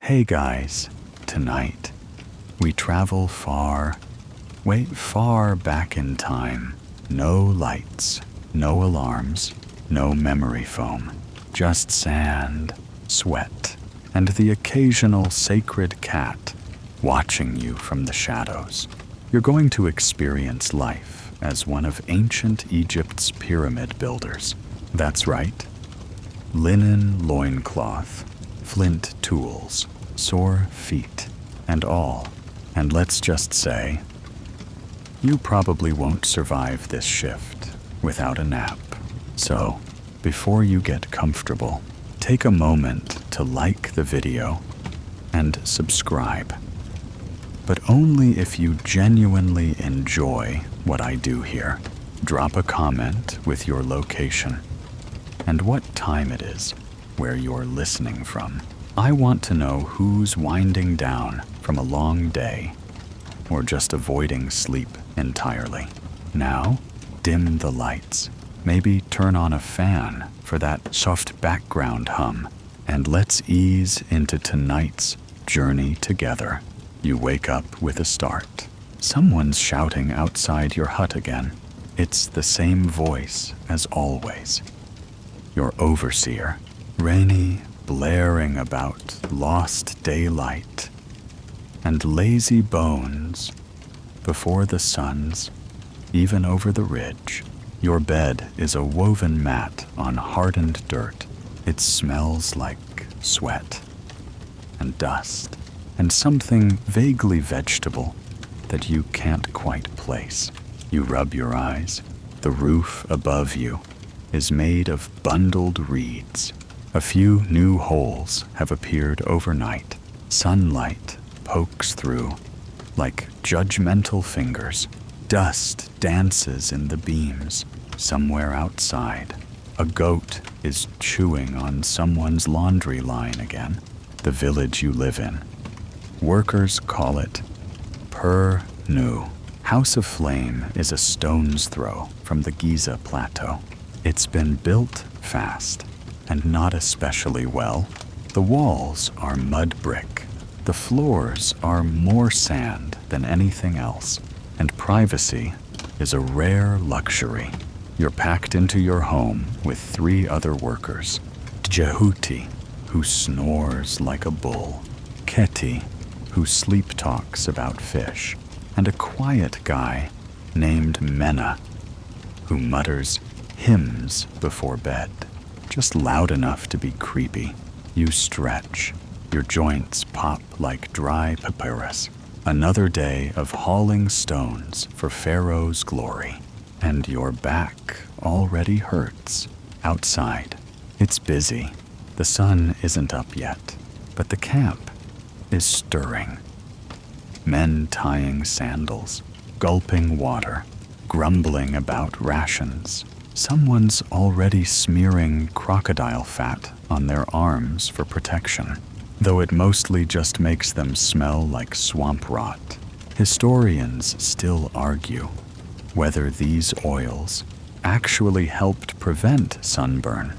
Hey guys, tonight we travel far, way far back in time. No lights, no alarms, no memory foam, just sand, sweat, and the occasional sacred cat watching you from the shadows. You're going to experience life as one of ancient Egypt's pyramid builders. That's right. Linen loincloth, flint tools, sore feet, and all. And let's just say, you probably won't survive this shift without a nap. So, before you get comfortable, take a moment to like the video and subscribe. But only if you genuinely enjoy what I do here. Drop a comment with your location and what time it is where you're listening from. I want to know who's winding down from a long day or just avoiding sleep entirely. Now, dim the lights. Maybe turn on a fan for that soft background hum, and let's ease into tonight's journey together. You wake up with a start. Someone's shouting outside your hut again. It's the same voice as always. Your overseer, rainy, blaring about lost daylight and lazy bones before the sun's even over the ridge. Your bed is a woven mat on hardened dirt. It smells like sweat and dust and something vaguely vegetable that you can't quite place. You rub your eyes. The roof above you is made of bundled reeds. A few new holes have appeared overnight. Sunlight pokes through like judgmental fingers. Dust dances in the beams. Somewhere outside, a goat is chewing on someone's laundry line again. The village you live in. Workers call it Per Nu. House of Flame is a stone's throw from the Giza Plateau. It's been built fast and not especially well. The walls are mud brick. The floors are more sand than anything else, and privacy is a rare luxury. You're packed into your home with 3 other workers. Jehuti, who snores like a bull. Keti, who sleep talks about fish. And a quiet guy named Mena, who mutters hymns before bed, just loud enough to be creepy. You stretch. Your joints pop like dry papyrus. Another day of hauling stones for Pharaoh's glory. And your back already hurts. Outside, it's busy. The sun isn't up yet, but the camp is stirring. Men tying sandals, gulping water, grumbling about rations. Someone's already smearing crocodile fat on their arms for protection, though it mostly just makes them smell like swamp rot. Historians still argue whether these oils actually helped prevent sunburn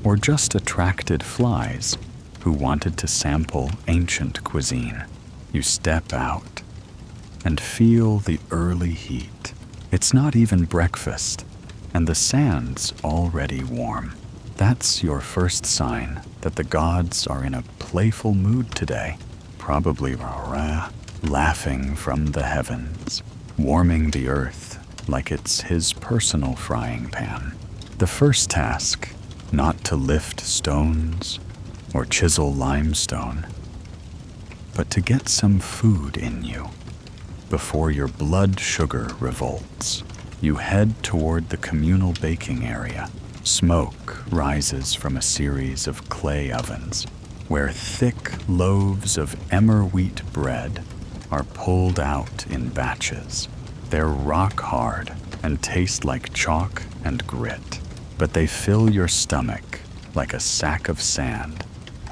or just attracted flies who wanted to sample ancient cuisine. You step out and feel the early heat. It's not even breakfast, and the sand's already warm. That's your first sign that the gods are in a playful mood today, probably laughing from the heavens, warming the earth like it's his personal frying pan. The first task, not to lift stones or chisel limestone, but to get some food in you. Before your blood sugar revolts, you head toward the communal baking area. Smoke rises from a series of clay ovens, where thick loaves of emmer wheat bread are pulled out in batches. They're rock hard and taste like chalk and grit, but they fill your stomach like a sack of sand,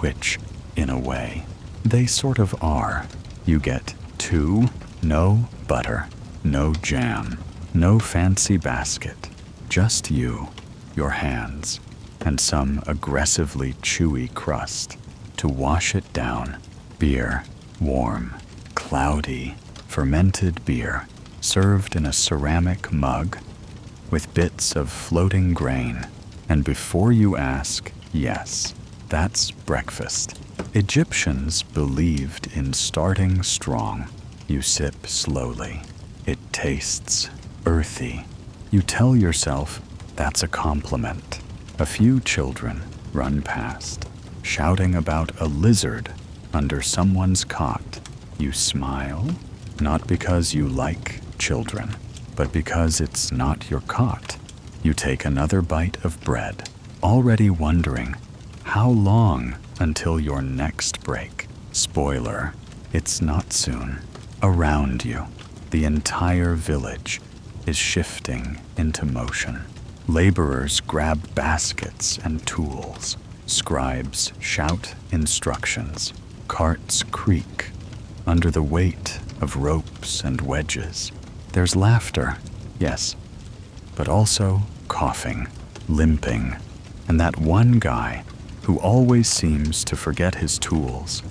which, in a way, they sort of are. You get 2, no butter, no jam, no fancy basket, just you, your hands, and some aggressively chewy crust. to wash it down. Beer, warm, cloudy, fermented beer, served in a ceramic mug with bits of floating grain. And before you ask, yes, that's breakfast. Egyptians believed in starting strong. You sip slowly. It tastes earthy. You tell yourself that's a compliment. A few children run past, shouting about a lizard under someone's cot. You smile, not because you like children, but because it's not your cot. You take another bite of bread, already wondering how long until your next break. Spoiler, it's not soon. Around you, the entire village is shifting into motion. Laborers grab baskets and tools. Scribes shout instructions. Carts creak under the weight of ropes and wedges. There's laughter, yes, but also coughing, limping, and that one guy who always seems to forget his tools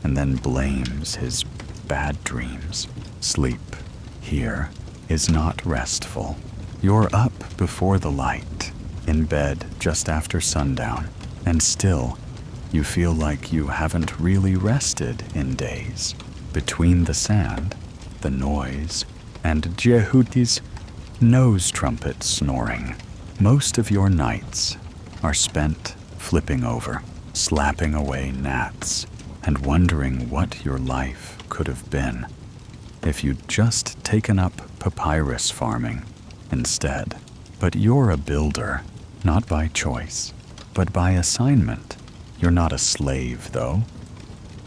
and then blames his bad dreams. Sleep here is not restful. You're up before the light, in bed just after sundown, and still you feel like you haven't really rested in days. Between the sand, the noise, and Jehuti's nose trumpet snoring, most of your nights are spent flipping over, slapping away gnats, and wondering what your life could have been if you'd just taken up papyrus farming instead. But you're a builder, not by choice, but by assignment. You're not a slave, though.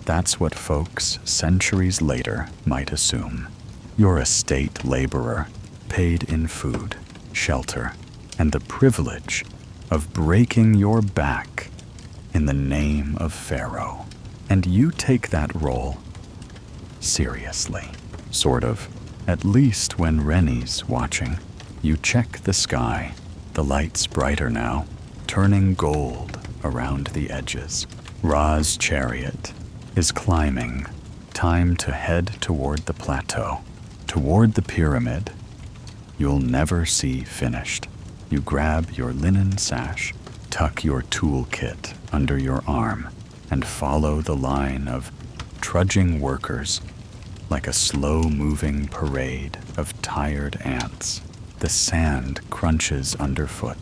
That's what folks centuries later might assume. You're a state laborer, paid in food, shelter, and the privilege of breaking your back in the name of Pharaoh. And you take that role seriously. Sort of. At least when Rennie's watching. You check the sky. The light's brighter now, turning gold around the edges. Ra's chariot is climbing. Time to head toward the plateau, toward the pyramid you'll never see finished. You grab your linen sash, tuck your toolkit under your arm, and follow the line of trudging workers like a slow-moving parade of tired ants. The sand crunches underfoot.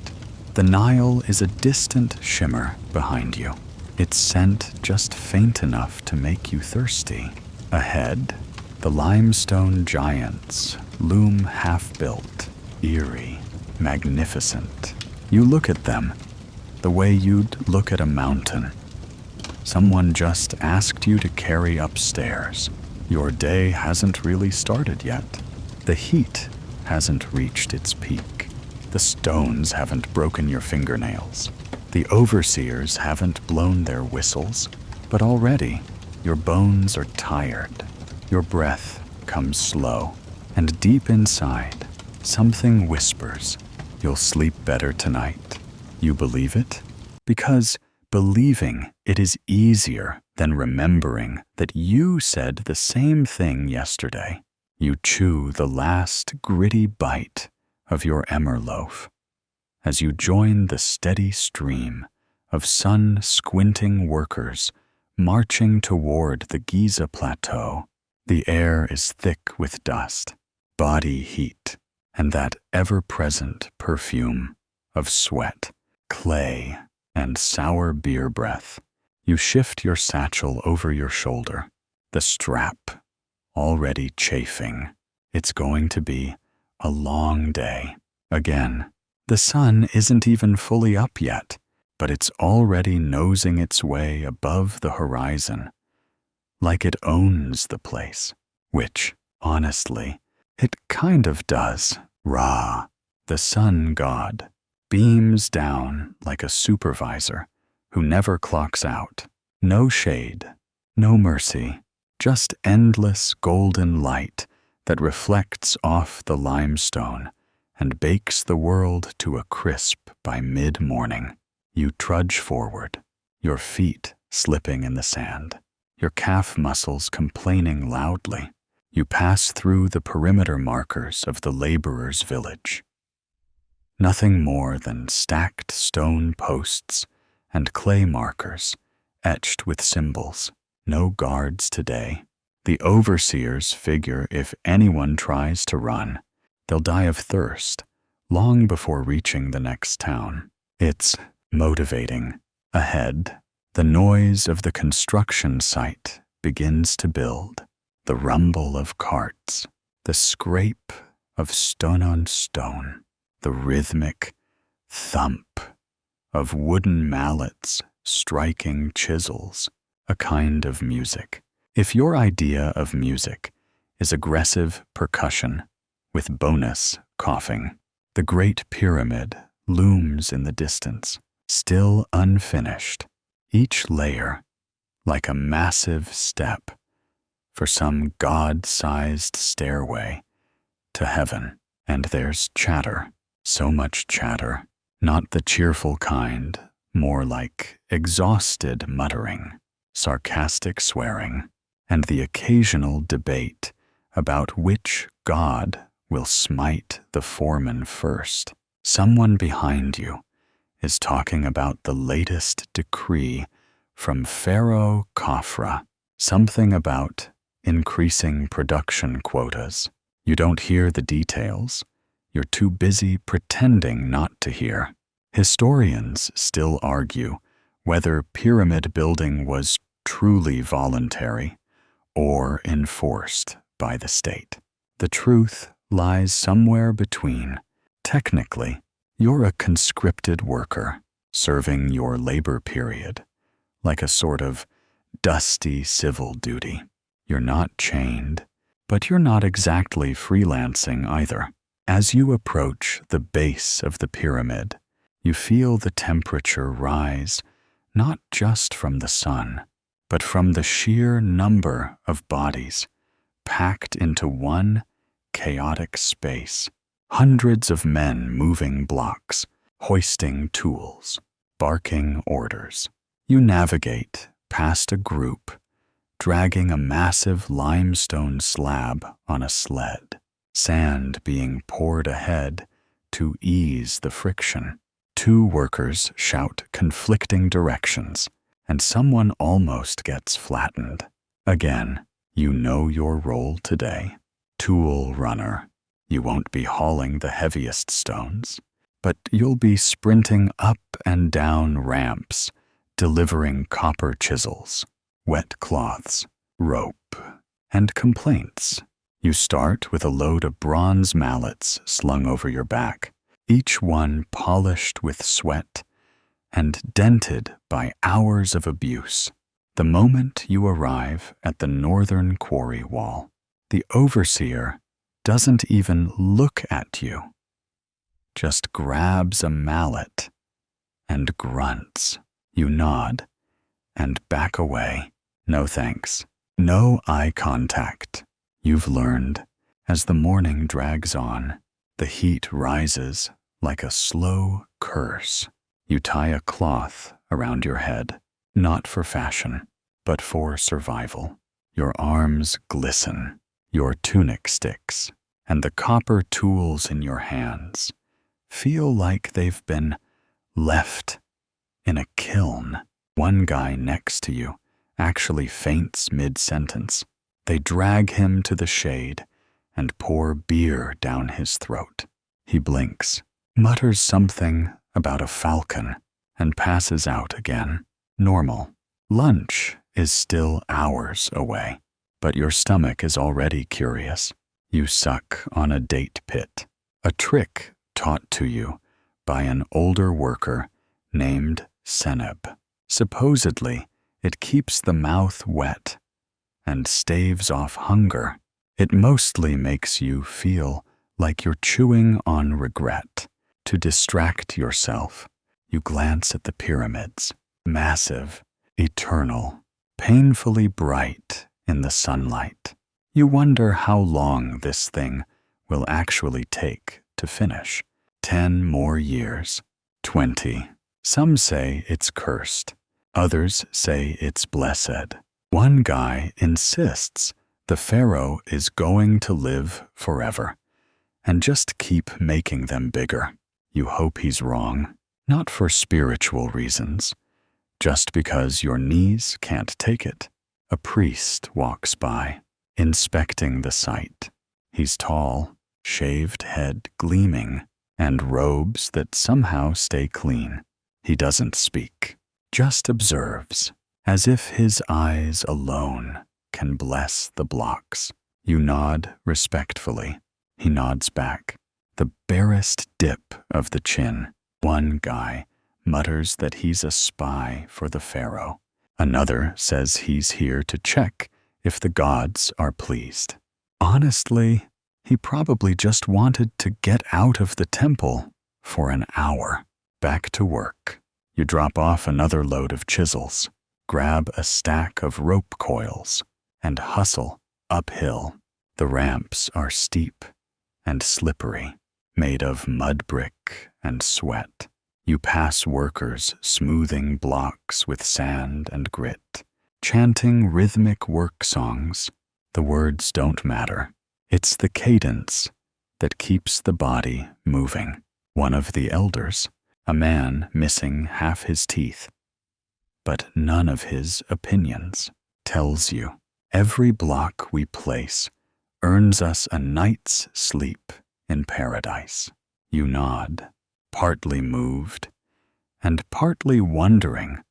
The Nile is a distant shimmer behind you, its scent just faint enough to make you thirsty. Ahead, the limestone giants loom half-built, eerie, magnificent. You look at them the way you'd look at a mountain. Someone just asked you to carry upstairs. Your day hasn't really started yet. The heat hasn't reached its peak. The stones haven't broken your fingernails. The overseers haven't blown their whistles. But already, your bones are tired. Your breath comes slow. And deep inside, something whispers, "You'll sleep better tonight." You believe it? Because believing it is easier than remembering that you said the same thing yesterday. You chew the last gritty bite of your emmer loaf as you join the steady stream of sun-squinting workers marching toward the Giza Plateau. The air is thick with dust, body heat, and that ever-present perfume of sweat, clay, and sour beer breath. You shift your satchel over your shoulder, the strap already chafing. It's going to be a long day. Again, the sun isn't even fully up yet, but it's already nosing its way above the horizon, like it owns the place, which, honestly, it kind of does. Ra, the sun god, beams down like a supervisor who never clocks out. No shade, no mercy, just endless golden light that reflects off the limestone and bakes the world to a crisp by mid-morning. You trudge forward, your feet slipping in the sand, your calf muscles complaining loudly. You pass through the perimeter markers of the laborers' village. Nothing more than stacked stone posts and clay markers etched with symbols. No guards today. The overseers figure if anyone tries to run, they'll die of thirst long before reaching the next town. It's motivating. Ahead, the noise of the construction site begins to build. The rumble of carts, the scrape of stone on stone, the rhythmic thump of wooden mallets striking chisels, a kind of music. If your idea of music is aggressive percussion with bonus coughing, the Great Pyramid looms in the distance, still unfinished, each layer like a massive step for some God-sized stairway to heaven. And there's chatter, so much chatter, not the cheerful kind, more like exhausted muttering, sarcastic swearing, and the occasional debate about which god will smite the foreman first. Someone behind you is talking about the latest decree from Pharaoh Khafra, something about increasing production quotas. You don't hear the details. You're too busy pretending not to hear. Historians still argue whether pyramid building was truly voluntary or enforced by the state. The truth lies somewhere between. Technically, you're a conscripted worker serving your labor period, like a sort of dusty civil duty. You're not chained, but you're not exactly freelancing either. As you approach the base of the pyramid, you feel the temperature rise, not just from the sun, but from the sheer number of bodies packed into one chaotic space. Hundreds of men moving blocks, hoisting tools, barking orders. You navigate past a group, dragging a massive limestone slab on a sled, sand being poured ahead to ease the friction. Two workers shout conflicting directions, and someone almost gets flattened. Again, you know your role today. Tool runner. You won't be hauling the heaviest stones, but you'll be sprinting up and down ramps, delivering copper chisels, wet cloths, rope, and complaints. You start with a load of bronze mallets slung over your back, each one polished with sweat and dented by hours of abuse. The moment you arrive at the northern quarry wall, the overseer doesn't even look at you, just grabs a mallet and grunts. You nod and back away. No thanks. No eye contact. You've learned. As the morning drags on, the heat rises like a slow curse. You tie a cloth around your head, not for fashion, but for survival. Your arms glisten, your tunic sticks, and the copper tools in your hands feel like they've been left in a kiln. One guy next to you actually faints mid-sentence. They drag him to the shade and pour beer down his throat. He blinks, mutters something about a falcon, and passes out again. Normal. Lunch is still hours away, but your stomach is already curious. You suck on a date pit, a trick taught to you by an older worker named Seneb. Supposedly, it keeps the mouth wet and staves off hunger. It mostly makes you feel like you're chewing on regret. To distract yourself, you glance at the pyramids, massive, eternal, painfully bright in the sunlight. You wonder how long this thing will actually take to finish. 10 more years, 20. Some say it's cursed, Others say it's blessed. One guy insists the pharaoh is going to live forever and just keep making them bigger. You hope he's wrong, not for spiritual reasons, just because your knees can't take it. A priest walks by, inspecting the sight. He's tall, shaved head gleaming, and robes that somehow stay clean. He doesn't speak, just observes, as if his eyes alone can bless the blocks. You nod respectfully. He nods back. The barest dip of the chin. One guy mutters that he's a spy for the pharaoh. Another says he's here to check if the gods are pleased. Honestly, he probably just wanted to get out of the temple for an hour. Back to work. You drop off another load of chisels, grab a stack of rope coils, and hustle uphill. The ramps are steep and slippery, made of mud brick and sweat. You pass workers smoothing blocks with sand and grit, chanting rhythmic work songs. The words don't matter. It's the cadence that keeps the body moving. One of the elders, a man missing half his teeth, but none of his opinions, tells you every block we place earns us a night's sleep in paradise. You nod, partly moved, and partly wondering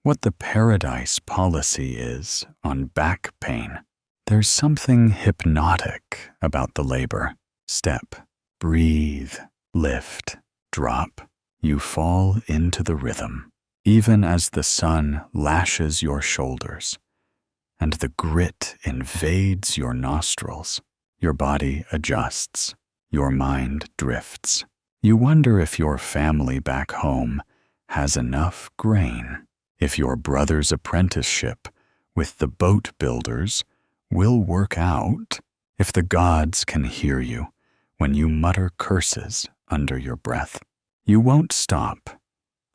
what the paradise policy is on back pain. There's something hypnotic about the labor. Step, breathe, lift, drop. You fall into the rhythm, even as the sun lashes your shoulders, and the grit invades your nostrils. Your body adjusts, your mind drifts. You wonder if your family back home has enough grain, if your brother's apprenticeship with the boat builders will work out, if the gods can hear you when you mutter curses under your breath. You won't stop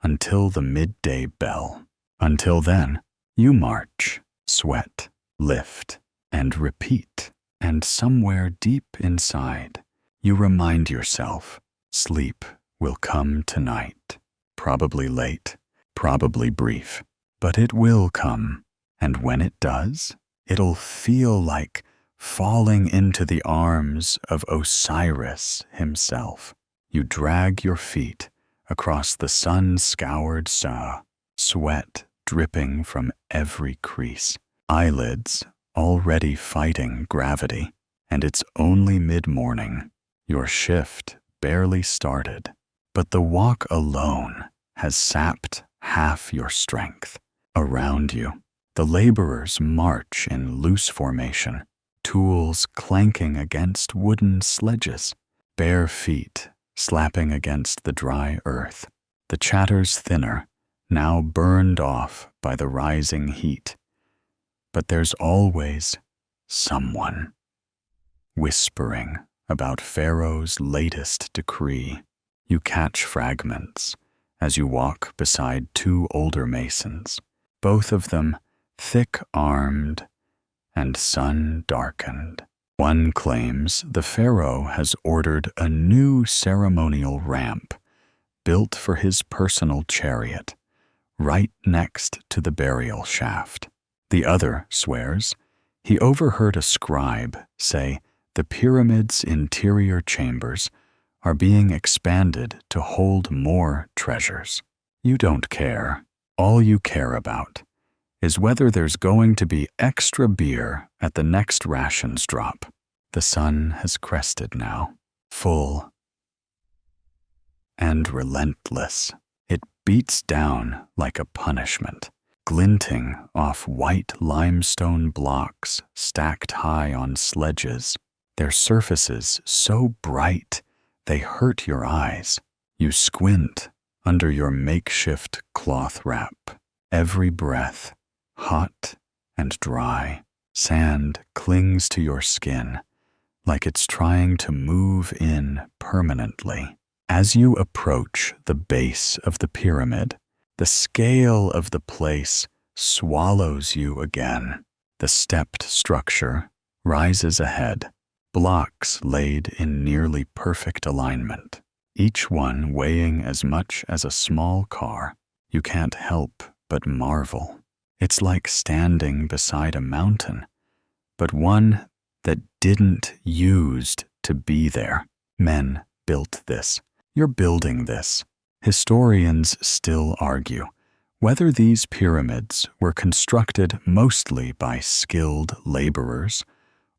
until the midday bell. Until then, you march, sweat, lift, and repeat. And somewhere deep inside, you remind yourself, sleep will come tonight. Probably late, probably brief, but it will come. And when it does, it'll feel like falling into the arms of Osiris himself. You drag your feet across the sun-scoured Sa, sweat dripping from every crease, eyelids already fighting gravity, and it's only mid-morning. Your shift barely started, but the walk alone has sapped half your strength. Around you, the laborers march in loose formation, tools clanking against wooden sledges, bare feet slapping against the dry earth. The chatter's thinner, now burned off by the rising heat. But there's always someone whispering about Pharaoh's latest decree. You catch fragments as you walk beside two older masons, both of them thick-armed and sun-darkened. One claims the pharaoh has ordered a new ceremonial ramp built for his personal chariot, right next to the burial shaft. The other swears he overheard a scribe say the pyramid's interior chambers are being expanded to hold more treasures. You don't care. All you care about is whether there's going to be extra beer at the next rations drop. The sun has crested now, full and relentless. It beats down like a punishment, glinting off white limestone blocks stacked high on sledges, their surfaces so bright they hurt your eyes. You squint under your makeshift cloth wrap. Every breath, hot and dry, sand clings to your skin like it's trying to move in permanently. As you approach the base of the pyramid, The scale of the place swallows you again. The stepped structure rises ahead, blocks laid in nearly perfect alignment, each one weighing as much as a small car. You can't help but marvel. It's like standing beside a mountain, but one that didn't used to be there. Men built this. You're building this. Historians still argue whether these pyramids were constructed mostly by skilled laborers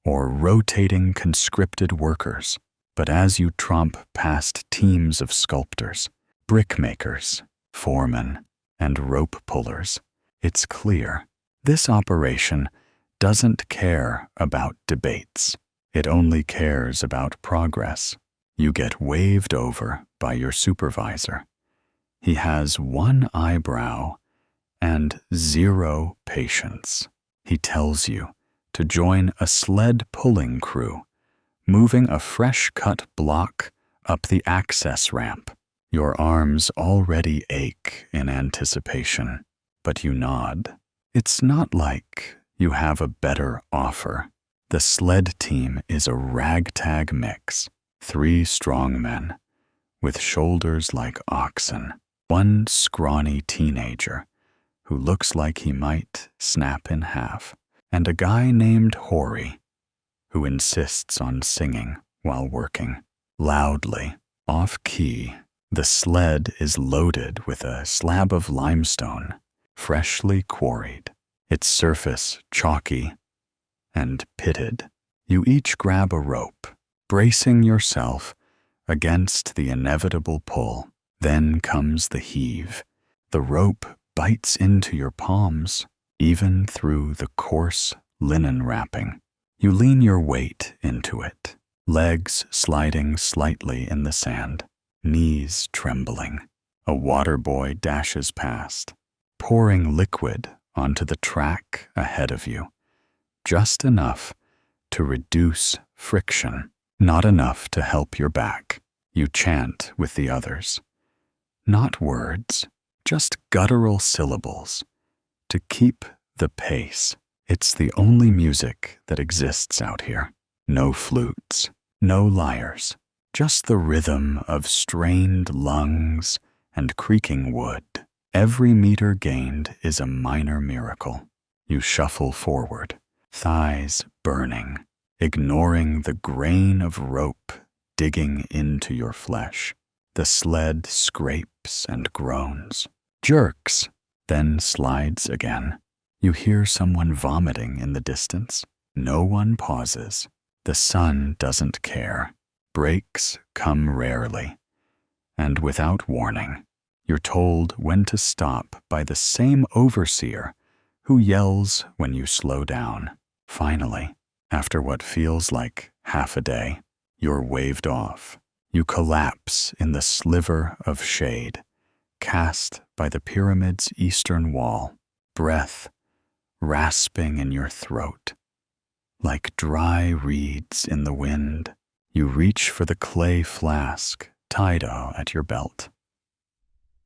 or rotating conscripted workers. But as you tromp past teams of sculptors, brickmakers, foremen, and rope pullers, it's clear this operation doesn't care about debates. It only cares about progress. You get waved over by your supervisor. He has one eyebrow and zero patience. He tells you to join a sled-pulling crew, moving a fresh-cut block up the access ramp. Your arms already ache in anticipation, but you nod. It's not like you have a better offer. The sled team is a ragtag mix. 3 strong men, with shoulders like oxen, one scrawny teenager who looks like he might snap in half, and a guy named Hori who insists on singing while working. Loudly, off-key, the sled is loaded with a slab of limestone, freshly quarried, its surface chalky and pitted. You each grab a rope, bracing yourself against the inevitable pull. Then comes the heave. The rope bites into your palms, even through the coarse linen wrapping. You lean your weight into it, legs sliding slightly in the sand, knees trembling. A water boy dashes past, pouring liquid onto the track ahead of you, just enough to reduce friction. Not enough to help your back. You chant with the others. Not words, just guttural syllables. To keep the pace. It's the only music that exists out here. No flutes, no lyres, just the rhythm of strained lungs and creaking wood. Every meter gained is a minor miracle. You shuffle forward, thighs burning, ignoring the grain of rope digging into your flesh. The sled scrapes and groans, jerks, then slides again. You hear someone vomiting in the distance. No one pauses. The sun doesn't care. Breaks come rarely. And without warning, you're told when to stop by the same overseer who yells when you slow down. Finally, after what feels like half a day, you're waved off. You collapse in the sliver of shade, cast by the pyramid's eastern wall, breath rasping in your throat. Like dry reeds in the wind, you reach for the clay flask tied at your belt.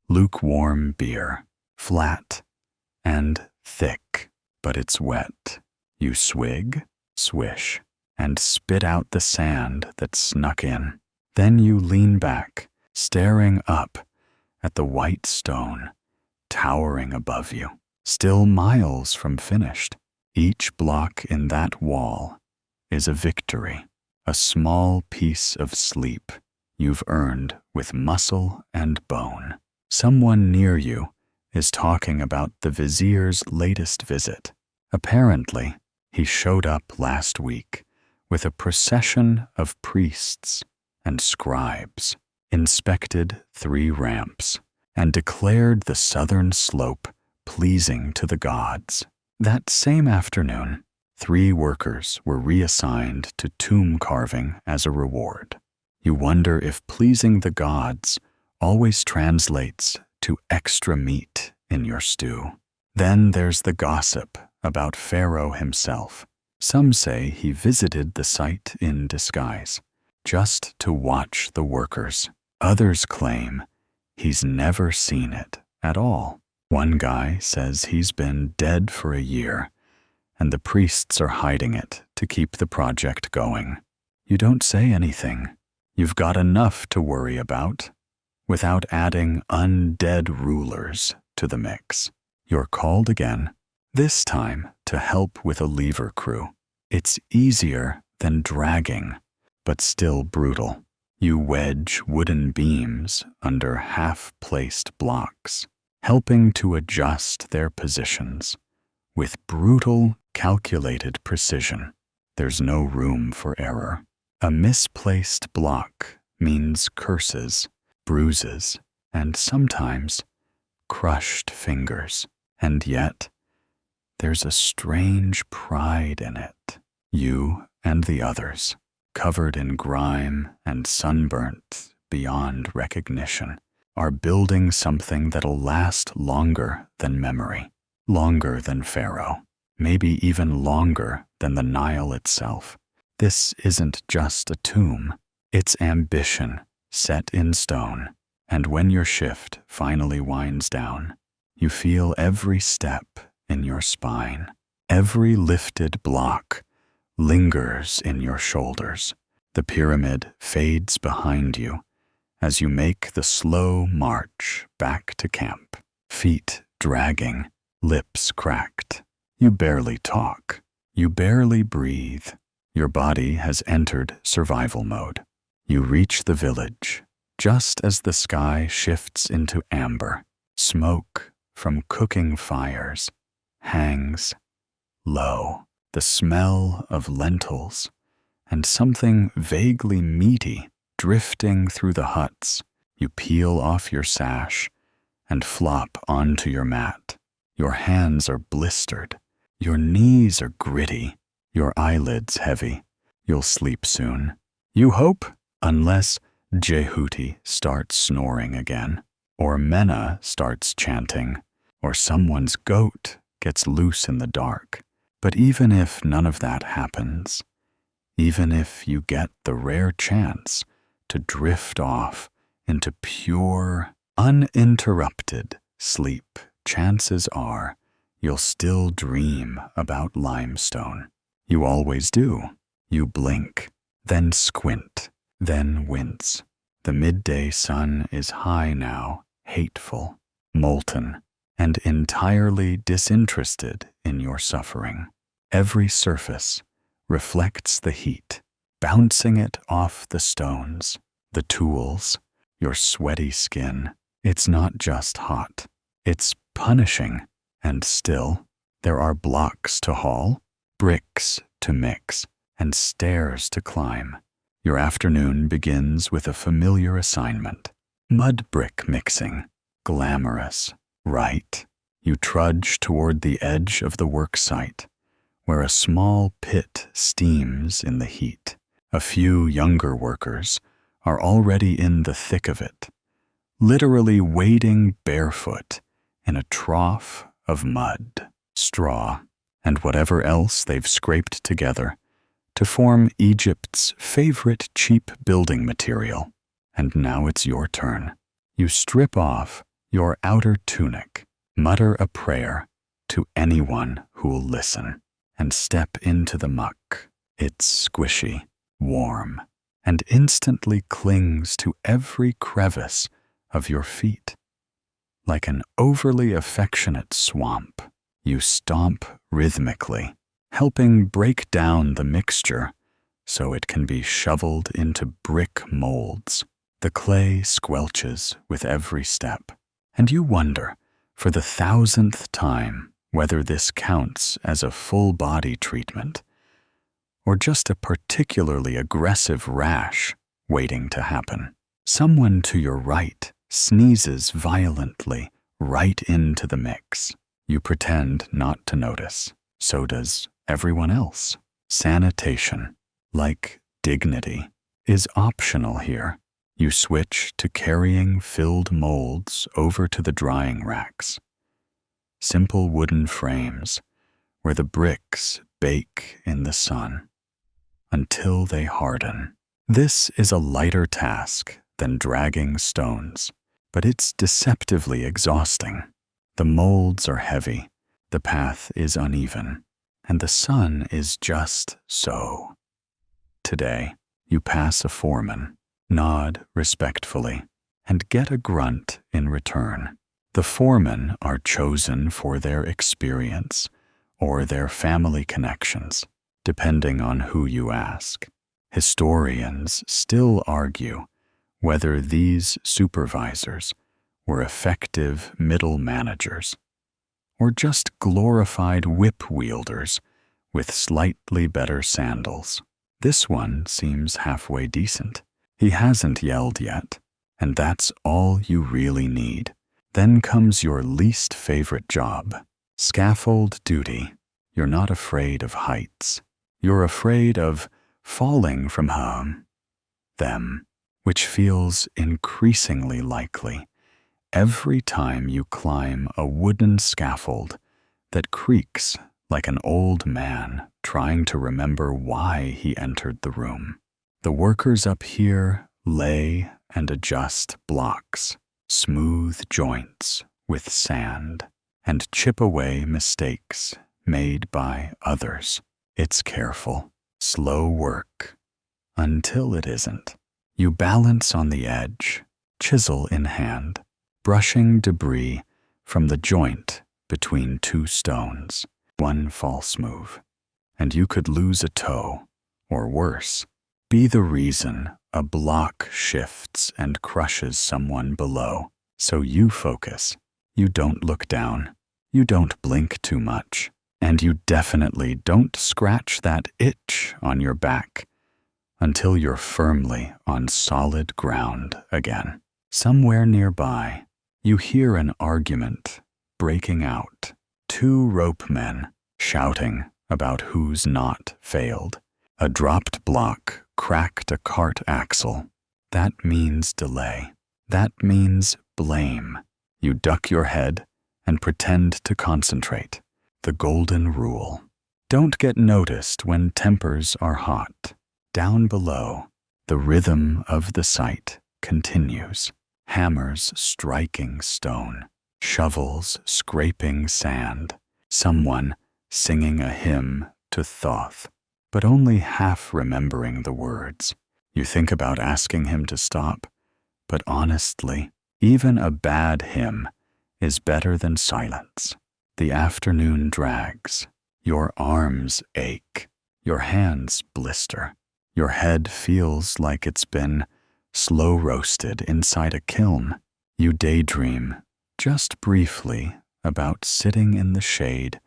Lukewarm beer, flat and thick, but it's wet. You swig, swish, and spit out the sand that snuck in. Then you lean back, staring up at the white stone towering above you, still miles from finished. Each block in that wall is a victory, a small piece of sleep you've earned with muscle and bone. Someone near you is talking about the vizier's latest visit. Apparently, he showed up last week with a procession of priests and scribes, inspected 3 ramps, and declared the southern slope pleasing to the gods. That same afternoon, 3 workers were reassigned to tomb carving as a reward. You wonder if pleasing the gods always translates to extra meat in your stew. Then there's the gossip about Pharaoh himself. Some say he visited the site in disguise, just to watch the workers. Others claim he's never seen it at all. One guy says he's been dead for a year, and the priests are hiding it to keep the project going. You don't say anything. You've got enough to worry about without adding undead rulers to the mix. You're called again, this time to help with a lever crew. It's easier than dragging, but still brutal. You wedge wooden beams under half-placed blocks, helping to adjust their positions with brutal, calculated precision. There's no room for error. A misplaced block means curses, bruises, and sometimes crushed fingers. And yet, there's a strange pride in it. You and the others, covered in grime and sunburnt beyond recognition, are building something that'll last longer than memory, longer than Pharaoh, maybe even longer than the Nile itself. This isn't just a tomb, it's ambition set in stone. And when your shift finally winds down, you feel every step in your spine. Every lifted block lingers in your shoulders. The pyramid fades behind you as you make the slow march back to camp, feet dragging, lips cracked. You barely talk. You barely breathe. Your body has entered survival mode. You reach the village just as the sky shifts into amber. Smoke from cooking fires hangs low. The smell of lentils and something vaguely meaty drifting through the huts. You peel off your sash and flop onto your mat. Your hands are blistered. Your knees are gritty. Your eyelids heavy. You'll sleep soon. You hope, unless Jehuti starts snoring again, or Mena starts chanting, or someone's goat gets loose in the dark. But even if none of that happens, even if you get the rare chance to drift off into pure, uninterrupted sleep, chances are you'll still dream about limestone. You always do. You blink, then squint, then wince. The midday sun is high now, hateful, molten, and entirely disinterested in your suffering. Every surface reflects the heat, bouncing it off the stones, the tools, your sweaty skin. It's not just hot, it's punishing. And still, there are blocks to haul, bricks to mix, and stairs to climb. Your afternoon begins with a familiar assignment. Mud brick mixing. Glamorous, right? You trudge toward the edge of the work site, where a small pit steams in the heat. A few younger workers are already in the thick of it, literally wading barefoot in a trough of mud, straw, and whatever else they've scraped together to form Egypt's favorite cheap building material. And now it's your turn. You strip off your outer tunic, mutter a prayer to anyone who'll listen, and step into the muck. It's squishy, warm, and instantly clings to every crevice of your feet. Like an overly affectionate swamp, you stomp rhythmically, helping break down the mixture so it can be shoveled into brick molds. The clay squelches with every step, and you wonder, for the 1000th time, whether this counts as a full-body treatment or just a particularly aggressive rash waiting to happen. Someone to your right sneezes violently right into the mix. You pretend not to notice. So does everyone else. Sanitation, like dignity, is optional here. You switch to carrying filled molds over to the drying racks. Simple wooden frames where the bricks bake in the sun until they harden. This is a lighter task than dragging stones, but it's deceptively exhausting. The molds are heavy, the path is uneven, and the sun is just so. Today, you pass a foreman, nod respectfully, and get a grunt in return. The foremen are chosen for their experience or their family connections, depending on who you ask. Historians still argue whether these supervisors were effective middle managers or just glorified whip wielders with slightly better sandals. This one seems halfway decent. He hasn't yelled yet, and that's all you really need. Then comes your least favorite job, scaffold duty. You're not afraid of heights. You're afraid of falling from them, which feels increasingly likely every time you climb a wooden scaffold that creaks like an old man trying to remember why he entered the room. The workers up here lay and adjust blocks, smooth joints with sand, and chip away mistakes made by others. It's careful, slow work, until it isn't. You balance on the edge, chisel in hand, brushing debris from the joint between two stones. One false move, and you could lose a toe, or worse, be the reason a block shifts and crushes someone below. So you focus. You don't look down. You don't blink too much. And you definitely don't scratch that itch on your back until you're firmly on solid ground again. Somewhere nearby, you hear an argument breaking out. Two rope men shouting about whose knot failed. A dropped block cracked a cart axle. That means delay. That means blame. You duck your head and pretend to concentrate. The golden rule. Don't get noticed when tempers are hot. Down below, the rhythm of the sight continues. Hammers striking stone, shovels scraping sand, someone singing a hymn to Thoth, but only half remembering the words. You think about asking him to stop, but honestly, even a bad hymn is better than silence. The afternoon drags. Your arms ache. Your hands blister. Your head feels like it's been slow roasted inside a kiln. You daydream, just briefly, about sitting in the shade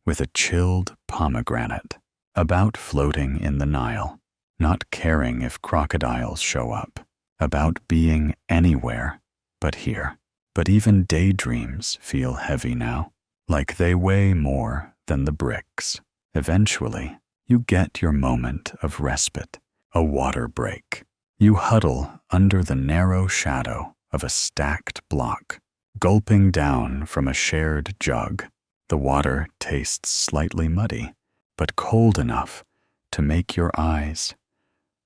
with a chilled pomegranate, about floating in the Nile, not caring if crocodiles show up, about being anywhere but here. But even daydreams feel heavy now, like they weigh more than the bricks. Eventually, you get your moment of respite, a water break. You huddle under the narrow shadow of a stacked block, gulping down from a shared jug. The water tastes slightly muddy, but cold enough to make your eyes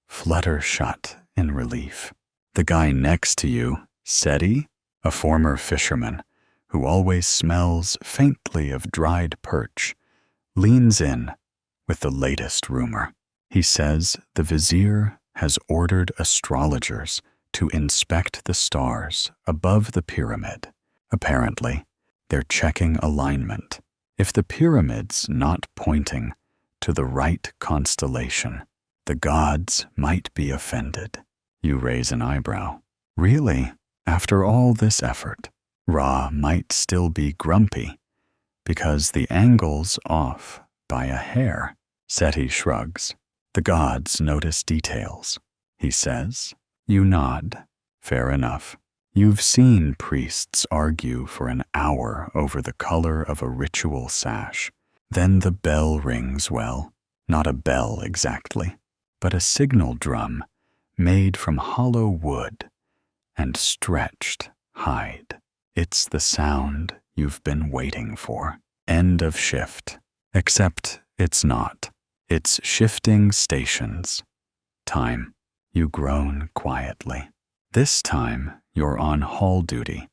flutter shut in relief. The guy next to you, Seti, a former fisherman who always smells faintly of dried perch, leans in with the latest rumor. He says the vizier has ordered astrologers to inspect the stars above the pyramid. Apparently, they're checking alignment. If the pyramid's not pointing to the right constellation, the gods might be offended. You raise an eyebrow. Really? After all this effort, Ra might still be grumpy because the angle's off by a hair. Seti shrugs. The gods notice details. He says, you nod. Fair enough. You've seen priests argue for an hour over the color of a ritual sash. Then the bell rings well. Not a bell exactly, but a signal drum made from hollow wood and stretched hide. It's the sound you've been waiting for. End of shift. Except it's not. It's shifting stations. Time. You groan quietly. This time, you're on hall duty,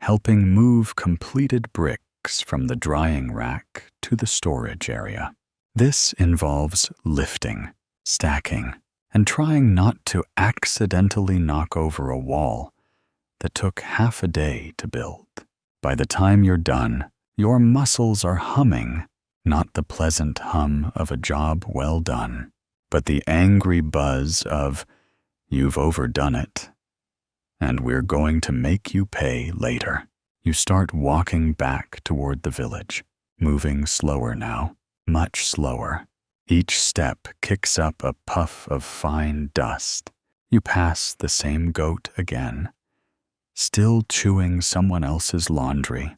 helping move completed bricks bricks from the drying rack to the storage area. This involves lifting, stacking, and trying not to accidentally knock over a wall that took half a day to build. By the time you're done, your muscles are humming, not the pleasant hum of a job well done, but the angry buzz of, "You've overdone it, and we're going to make you pay later." You start walking back toward the village, moving slower now, much slower. Each step kicks up a puff of fine dust. You pass the same goat again, still chewing someone else's laundry,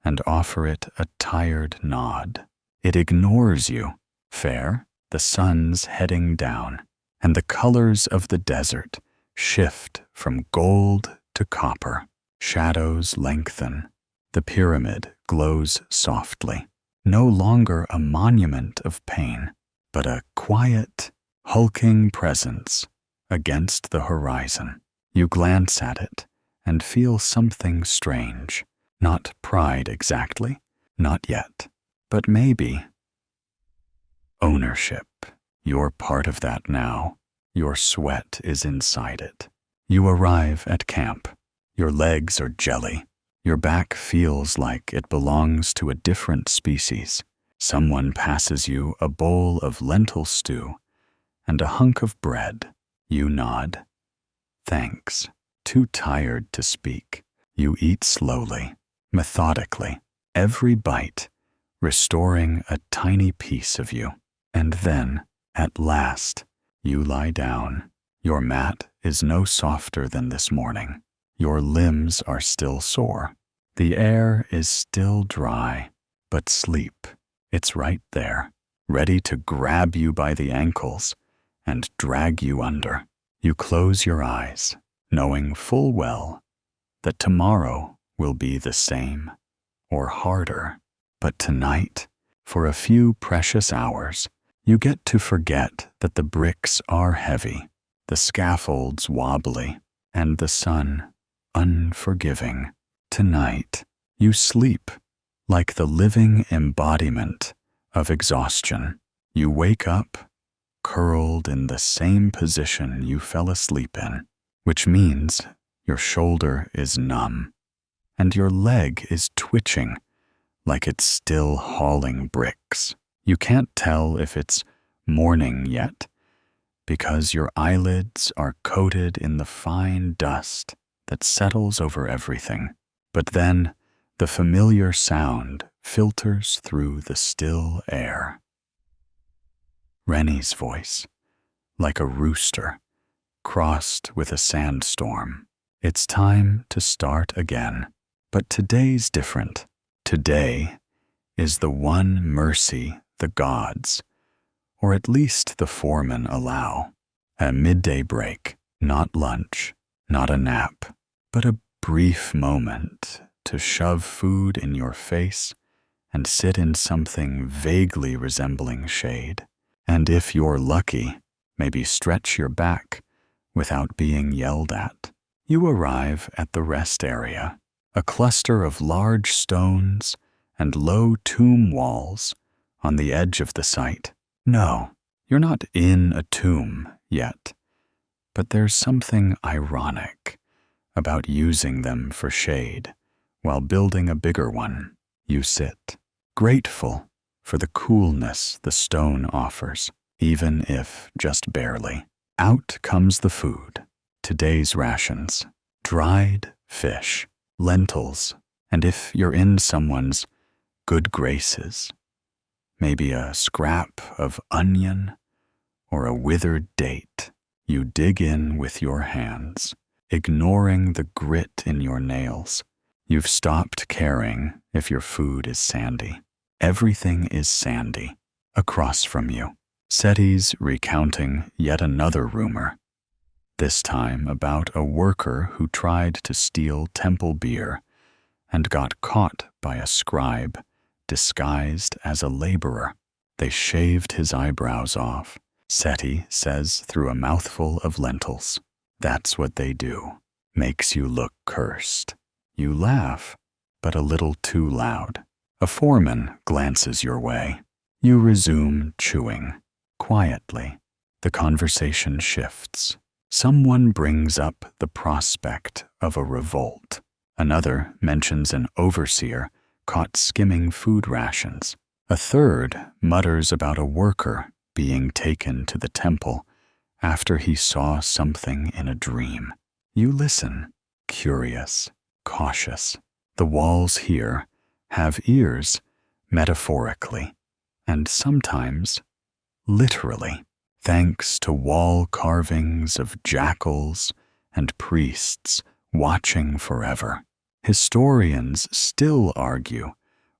and offer it a tired nod. It ignores you. Fair, the sun's heading down, and the colors of the desert shift from gold to copper. Shadows lengthen. The pyramid glows softly, no longer a monument of pain, but a quiet, hulking presence against the horizon. You glance at it and feel something strange. Not pride exactly, not yet, but maybe ownership. You're part of that now. Your sweat is inside it. You arrive at camp. Your legs are jelly. Your back feels like it belongs to a different species. Someone passes you a bowl of lentil stew and a hunk of bread. You nod. Thanks. Too tired to speak. You eat slowly, methodically, every bite restoring a tiny piece of you. And then, at last, you lie down. Your mat is no softer than this morning. Your limbs are still sore. The air is still dry, but sleep, it's right there, ready to grab you by the ankles and drag you under. You close your eyes, knowing full well that tomorrow will be the same or harder. But tonight, for a few precious hours, you get to forget that the bricks are heavy, the scaffolds wobbly, and the sun unforgiving. Tonight, you sleep like the living embodiment of exhaustion. You wake up, curled in the same position you fell asleep in, which means your shoulder is numb, and your leg is twitching like it's still hauling bricks. You can't tell if it's morning yet, because your eyelids are coated in the fine dust that settles over everything. But then the familiar sound filters through the still air. Rennie's voice, like a rooster, crossed with a sandstorm. It's time to start again. But today's different. Today is the one mercy the gods, or at least the foreman, allow. A midday break, not lunch, not a nap, but a brief moment to shove food in your face and sit in something vaguely resembling shade. And if you're lucky, maybe stretch your back without being yelled at. You arrive at the rest area, a cluster of large stones and low tomb walls on the edge of the site. No, you're not in a tomb yet, but there's something ironic about using them for shade while building a bigger one. You sit, grateful for the coolness the stone offers, even if just barely. Out comes the food. Today's rations, dried fish, lentils, and if you're in someone's good graces, maybe a scrap of onion or a withered date. You dig in with your hands, ignoring the grit in your nails. You've stopped caring if your food is sandy. Everything is sandy. Across from you, Seti's recounting yet another rumor, this time about a worker who tried to steal temple beer and got caught by a scribe disguised as a laborer. They shaved his eyebrows off, Seti says through a mouthful of lentils. That's what they do. Makes you look cursed. You laugh. but a little too loud. A foreman glances your way. You resume chewing. Quietly, the conversation shifts. Someone brings up the prospect of a revolt. Another mentions an overseer caught skimming food rations. A third mutters about a worker being taken to the temple after he saw something in a dream. You listen, curious, cautious. The walls here have ears, metaphorically, and sometimes literally, thanks to wall carvings of jackals and priests watching forever. Historians still argue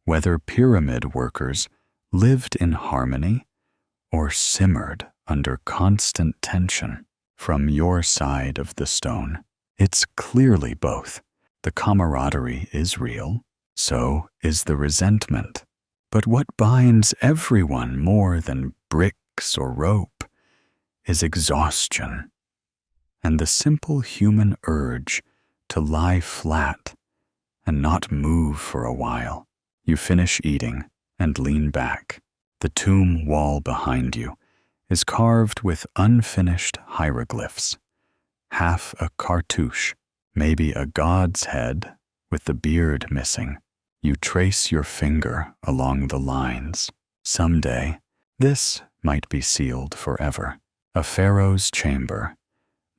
whether pyramid workers lived in harmony or simmered under constant tension. From your side of the stone, it's clearly both. The camaraderie is real, so is the resentment. But what binds everyone more than bricks or rope is exhaustion, and the simple human urge to lie flat and not move for a while. You finish eating and lean back. The tomb wall behind you is carved with unfinished hieroglyphs. Half a cartouche, maybe a god's head with the beard missing. You trace your finger along the lines. Someday, this might be sealed forever. A pharaoh's chamber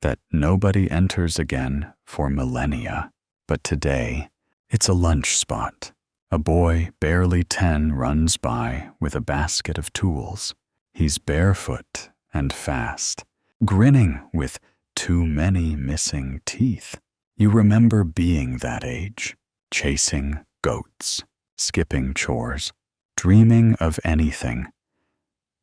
that nobody enters again for millennia. But today, it's a lunch spot. A boy barely 10 runs by with a basket of tools. He's barefoot and fast, grinning with too many missing teeth. You remember being that age, chasing goats, skipping chores, dreaming of anything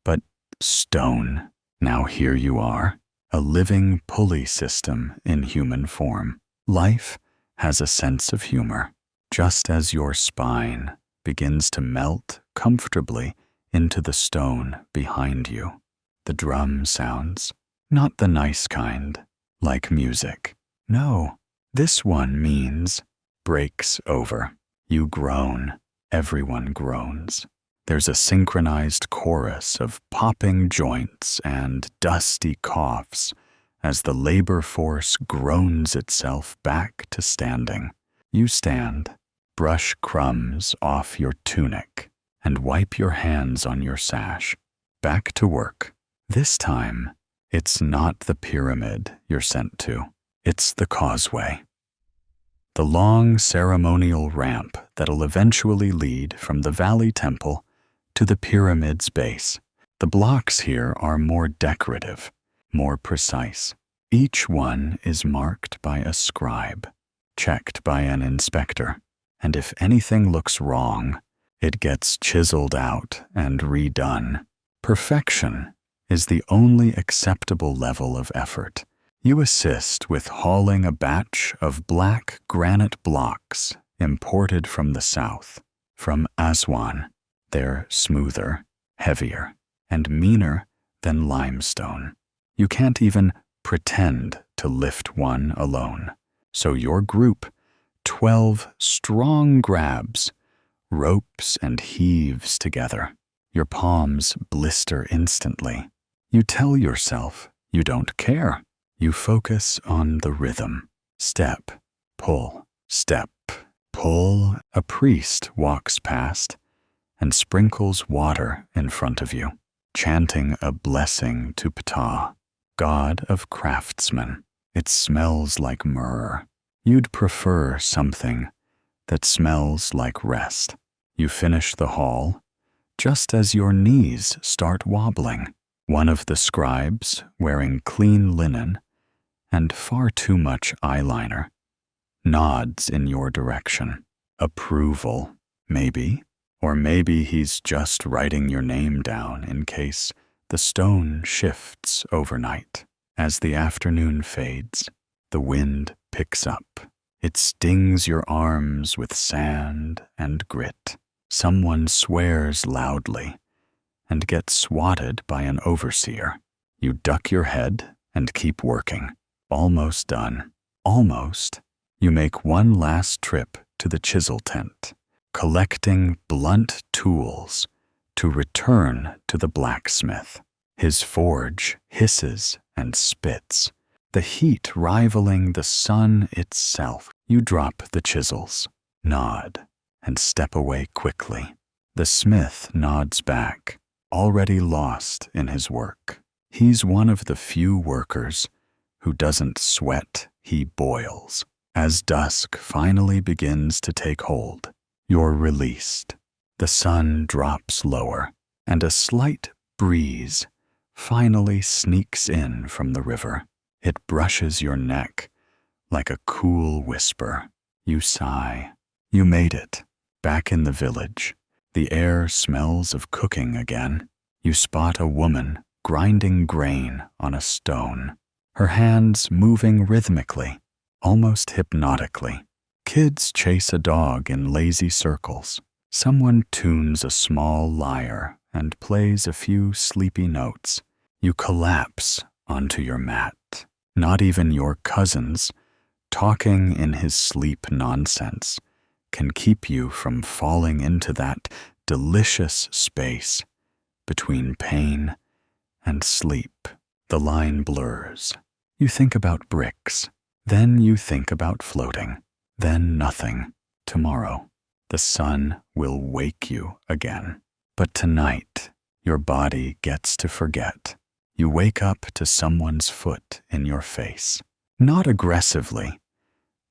but stone. Now here you are, a living pulley system in human form. Life has a sense of humor, just as your spine begins to melt comfortably into the stone behind you. The drum sounds, not the nice kind, like music. No, this one means breaks over. You groan. Everyone groans. There's a synchronized chorus of popping joints and dusty coughs as the labor force groans itself back to standing. You stand, brush crumbs off your tunic, and wipe your hands on your sash. Back to work. This time, it's not the pyramid you're sent to. It's the causeway. The long ceremonial ramp that'll eventually lead from the Valley Temple to the pyramid's base. The blocks here are more decorative, more precise. Each one is marked by a scribe, checked by an inspector, and if anything looks wrong, it gets chiseled out and redone. Perfection is the only acceptable level of effort. You assist with hauling a batch of black granite blocks imported from the south, from Aswan. They're smoother, heavier, and meaner than limestone. You can't even pretend to lift one alone. So your group, 12 strong grabs, ropes and heaves together. Your palms blister instantly. You tell yourself you don't care. You focus on the rhythm. Step, pull, step, pull. A priest walks past and sprinkles water in front of you, chanting a blessing to Ptah, god of craftsmen. It smells like myrrh. You'd prefer something that smells like rest. You finish the haul just as your knees start wobbling. One of the scribes, wearing clean linen and far too much eyeliner, nods in your direction. Approval, maybe. Or maybe he's just writing your name down in case the stone shifts overnight. As the afternoon fades, the wind picks up. It stings your arms with sand and grit. Someone swears loudly and gets swatted by an overseer. You duck your head and keep working. Almost done. Almost. You make one last trip to the chisel tent, collecting blunt tools to return to the blacksmith. His forge hisses and spits, the heat rivaling the sun itself. You drop the chisels, nod, and step away quickly. The smith nods back, already lost in his work. He's one of the few workers who doesn't sweat, he boils. As dusk finally begins to take hold, you're released. The sun drops lower, and a slight breeze finally sneaks in from the river. It brushes your neck like a cool whisper. You sigh. You made it. Back in the village, the air smells of cooking again. You spot a woman grinding grain on a stone, her hands moving rhythmically, almost hypnotically. Kids chase a dog in lazy circles. Someone tunes a small lyre and plays a few sleepy notes. You collapse onto your mat. Not even your cousins, talking in his sleep nonsense, can keep you from falling into that delicious space between pain and sleep. The line blurs. You think about bricks. Then you think about floating. Then nothing. Tomorrow, the sun will wake you again. But tonight, your body gets to forget. You wake up to someone's foot in your face. Not aggressively,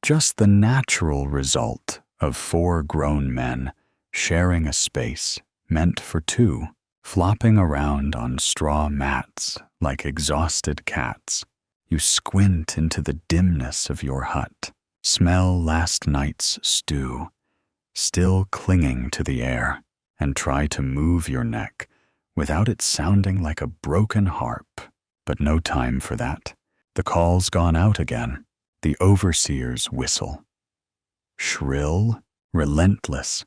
just the natural result of 4 grown men sharing a space meant for 2, flopping around on straw mats like exhausted cats. You squint into the dimness of your hut, smell last night's stew, still clinging to the air, and try to move your neck without it sounding like a broken harp. But no time for that. The call's gone out again. The overseer's whistle. Shrill, relentless,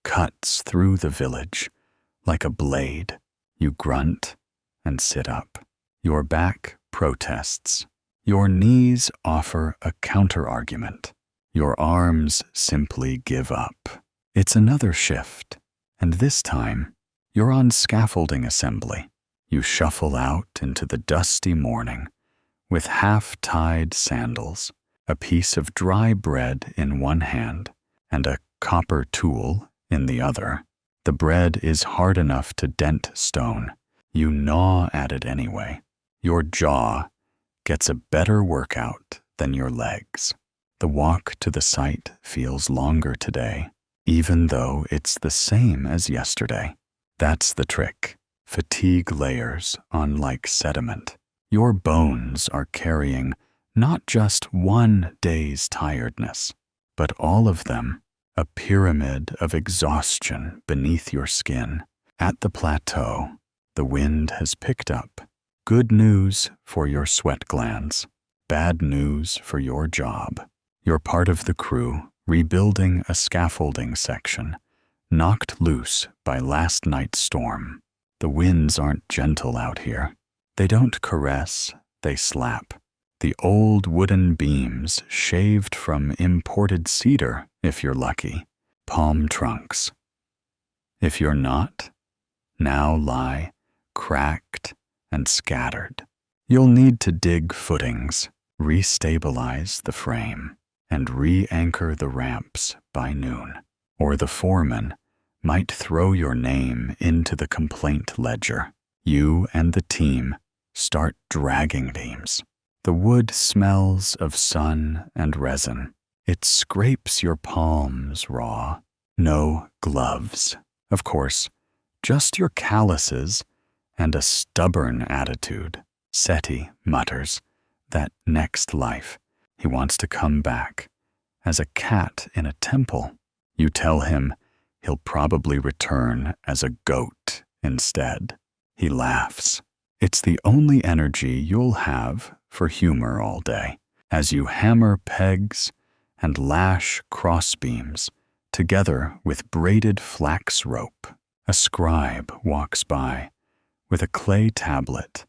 cuts through the village like a blade. You grunt and sit up. Your back protests. Your knees offer a counter-argument. Your arms simply give up. It's another shift, and this time, you're on scaffolding assembly. You shuffle out into the dusty morning with half-tied sandals, a piece of dry bread in one hand, and a copper tool in the other. The bread is hard enough to dent stone. You gnaw at it anyway. Your jaw gets a better workout than your legs. The walk to the site feels longer today, even though it's the same as yesterday. That's the trick. Fatigue layers on like sediment. Your bones are carrying not just one day's tiredness, but all of them, a pyramid of exhaustion beneath your skin. At the plateau, the wind has picked up. Good news for your sweat glands, bad news for your job. You're part of the crew rebuilding a scaffolding section, knocked loose by last night's storm. The winds aren't gentle out here. They don't caress, they slap. The old wooden beams shaved from imported cedar, if you're lucky, palm trunks. If you're not, now lie cracked and scattered. You'll need to dig footings, restabilize the frame, and re-anchor the ramps by noon, or the foreman might throw your name into the complaint ledger. You and the team start dragging beams. The wood smells of sun and resin. It scrapes your palms raw. No gloves. Of course, just your calluses and a stubborn attitude. Seti mutters that next life he wants to come back as a cat in a temple. You tell him he'll probably return as a goat instead. He laughs. It's the only energy you'll have for humor all day, as you hammer pegs and lash crossbeams together with braided flax rope. A scribe walks by with a clay tablet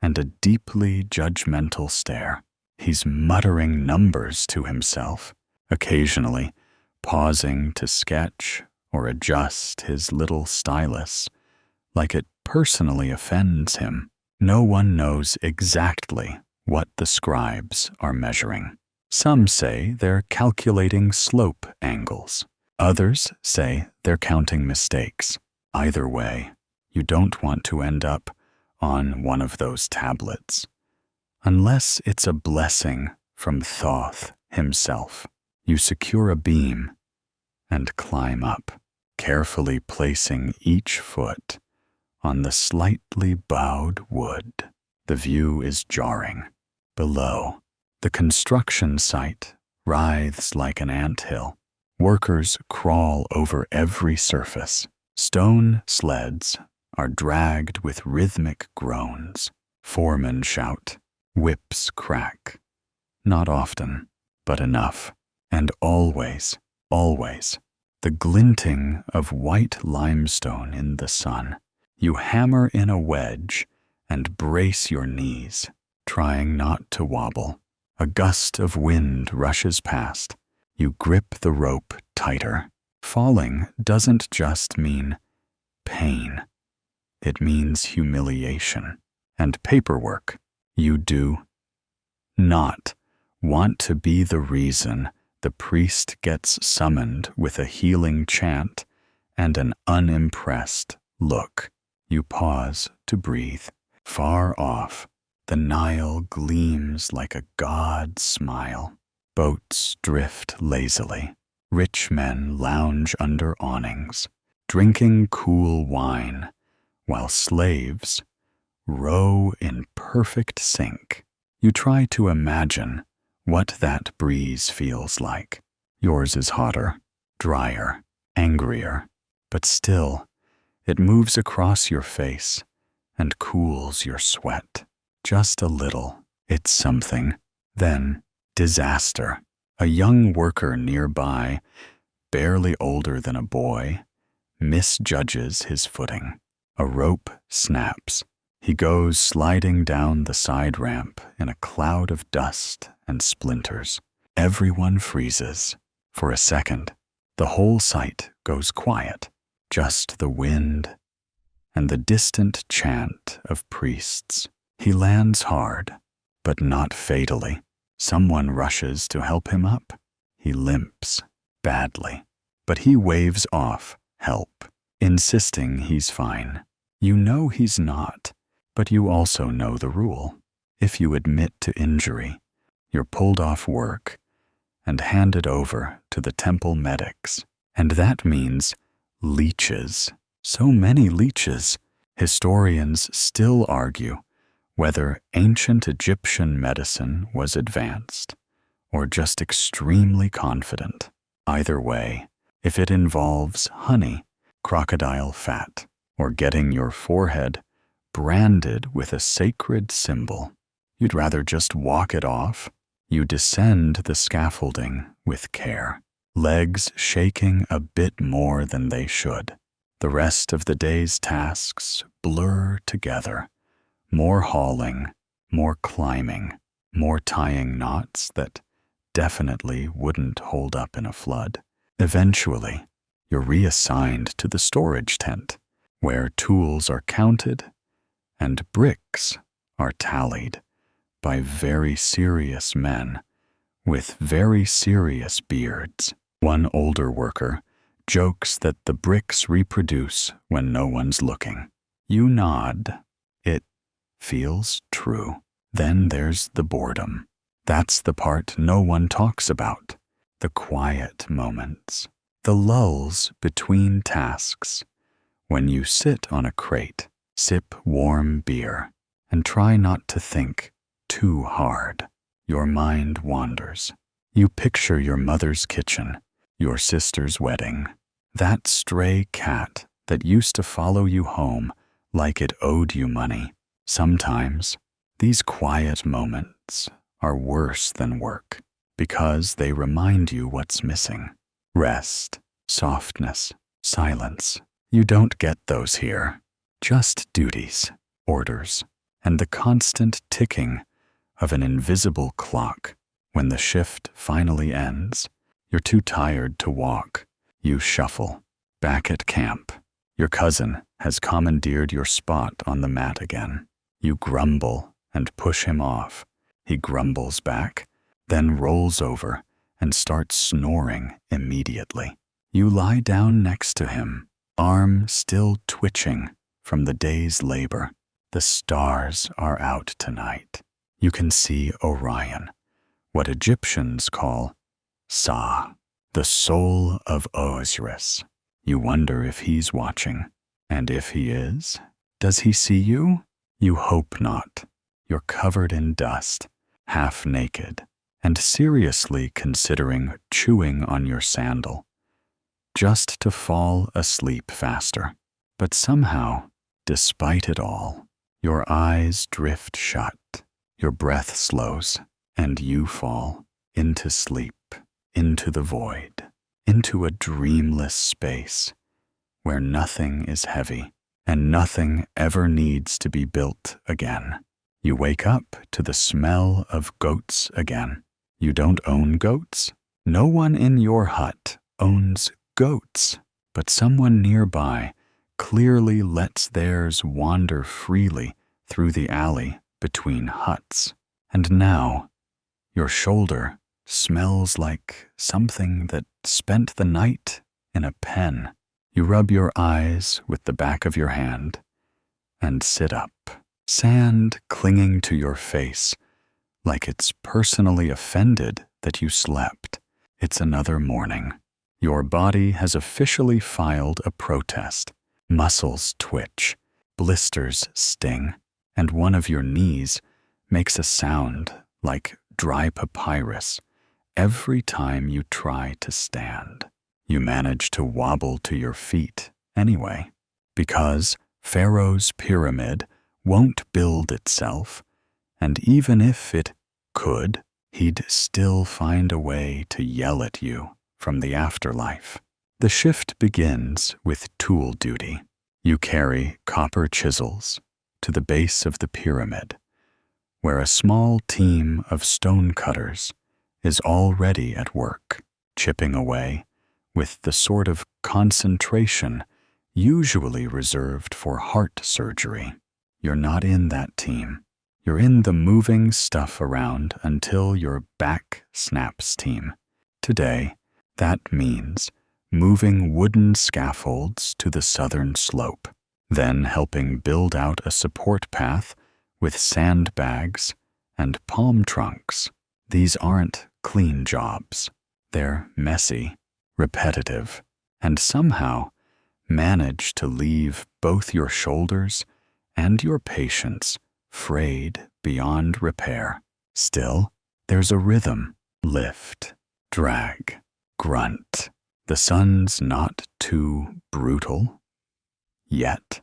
and a deeply judgmental stare. He's muttering numbers to himself, occasionally pausing to sketch or adjust his little stylus, like it personally offends him. No one knows exactly what the scribes are measuring. Some say they're calculating slope angles. Others say they're counting mistakes. Either way, you don't want to end up on one of those tablets, unless it's a blessing from Thoth himself. You secure a beam and climb up, carefully placing each foot on the slightly bowed wood. The view is jarring. Below, the construction site writhes like an anthill. Workers crawl over every surface. Stone sleds are dragged with rhythmic groans. Foremen shout. Whips crack. Not often, but enough. And always, always, the glinting of white limestone in the sun. You hammer in a wedge and brace your knees, trying not to wobble. A gust of wind rushes past. You grip the rope tighter. Falling doesn't just mean pain. It means humiliation and paperwork. You do not want to be the reason the priest gets summoned with a healing chant and an unimpressed look. You pause to breathe. Far off, the Nile gleams like a god's smile. Boats drift lazily. Rich men lounge under awnings, drinking cool wine, while slaves row in perfect sync. You try to imagine what that breeze feels like. Yours is hotter, drier, angrier, but still, it moves across your face and cools your sweat. Just a little. It's something. Then, disaster. A young worker nearby, barely older than a boy, misjudges his footing. A rope snaps. He goes sliding down the side ramp in a cloud of dust and splinters. Everyone freezes. For a second, the whole site goes quiet. Just the wind and the distant chant of priests. He lands hard, but not fatally. Someone rushes to help him up. He limps badly, but he waves off help, insisting he's fine. You know he's not, but you also know the rule. If you admit to injury, you're pulled off work and handed over to the temple medics. And that means leeches. So many leeches. Historians still argue whether ancient Egyptian medicine was advanced or just extremely confident. Either way, if it involves honey, crocodile fat, or getting your forehead branded with a sacred symbol, you'd rather just walk it off. You descend the scaffolding with care, legs shaking a bit more than they should. The rest of the day's tasks blur together. More hauling, more climbing, more tying knots that definitely wouldn't hold up in a flood. Eventually, you're reassigned to the storage tent, where tools are counted and bricks are tallied by very serious men with very serious beards. One older worker jokes that the bricks reproduce when no one's looking. You nod. It feels true. Then there's the boredom. That's the part no one talks about. The quiet moments. The lulls between tasks. When you sit on a crate, sip warm beer, and try not to think too hard. Your mind wanders. You picture your mother's kitchen, your sister's wedding, that stray cat that used to follow you home like it owed you money. Sometimes, these quiet moments are worse than work because they remind you what's missing. Rest, softness, silence. You don't get those here. Just duties, orders, and the constant ticking of an invisible clock. When the shift finally ends, You're too tired to walk. You shuffle. Back at camp, your cousin has commandeered your spot on the mat again. You grumble and push him off. He grumbles back, then rolls over and starts snoring immediately. You lie down next to him, arm still twitching from the day's labor. The stars are out tonight. You can see Orion, what Egyptians call Sa, the soul of Osiris. You wonder if he's watching, and if he is, does he see you? You hope not. You're covered in dust, half naked, and seriously considering chewing on your sandal, just to fall asleep faster. But somehow, despite it all, your eyes drift shut, your breath slows, and you fall into sleep, into the void, into a dreamless space where nothing is heavy and nothing ever needs to be built again. You wake up to the smell of goats again. You don't own goats. No one in your hut owns goats, but someone nearby clearly lets theirs wander freely through the alley between huts. And now, your shoulder smells like something that spent the night in a pen. You rub your eyes with the back of your hand and sit up, sand clinging to your face like it's personally offended that you slept. It's another morning. Your body has officially filed a protest. Muscles twitch, blisters sting, and one of your knees makes a sound like dry papyrus every time you try to stand. You manage to wobble to your feet anyway, because Pharaoh's pyramid won't build itself, and even if it could, he'd still find a way to yell at you from the afterlife. The shift begins with tool duty. You carry copper chisels to the base of the pyramid, where a small team of stonecutters is already at work, chipping away with the sort of concentration usually reserved for heart surgery. You're not in that team. You're in the moving stuff around until your back snaps team. Today, that means moving wooden scaffolds to the southern slope, then helping build out a support path with sandbags and palm trunks. These aren't clean jobs. They're messy, repetitive, and somehow manage to leave both your shoulders and your patience frayed beyond repair. Still, there's a rhythm. Lift, drag, grunt. The sun's not too brutal yet,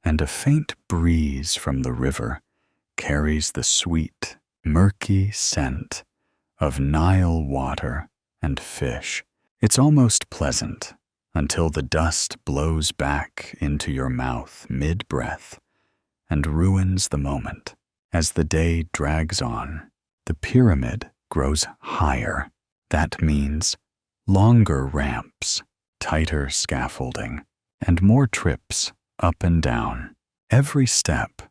and a faint breeze from the river carries the sweet, murky scent of Nile water and fish. It's almost pleasant until the dust blows back into your mouth mid-breath and ruins the moment. As the day drags on, the pyramid grows higher. That means longer ramps, tighter scaffolding, and more trips up and down. Every step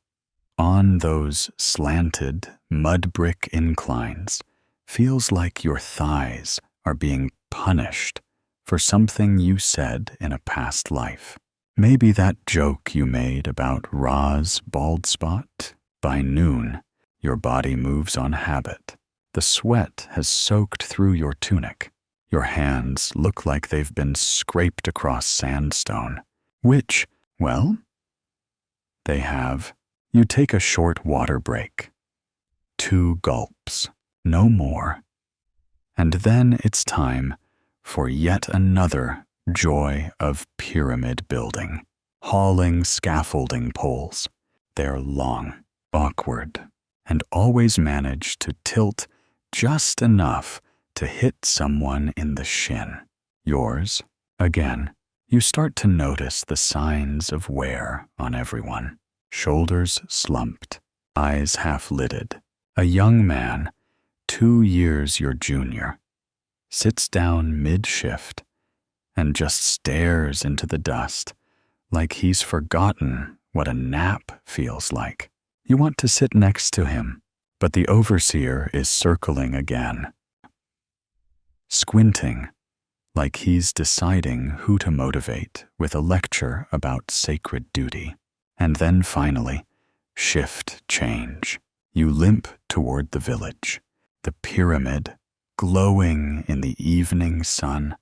on those slanted mud brick inclines feels like your thighs are being punished for something you said in a past life. Maybe that joke you made about Ra's bald spot. By noon, your body moves on habit. The sweat has soaked through your tunic. Your hands look like they've been scraped across sandstone, which, well, they have. You take a short water break. 2 gulps, no more. And then it's time for yet another joy of pyramid building. Hauling scaffolding poles. They're long, awkward, and always manage to tilt just enough to hit someone in the shin. Yours, again. You start to notice the signs of wear on everyone. Shoulders slumped, eyes half-lidded. A young man, 2 years your junior, sits down mid-shift, and just stares into the dust like he's forgotten what a nap feels like. You want to sit next to him, but the overseer is circling again, squinting like he's deciding who to motivate with a lecture about sacred duty. And then finally, shift change. You limp toward the village, the pyramid glowing in the evening sun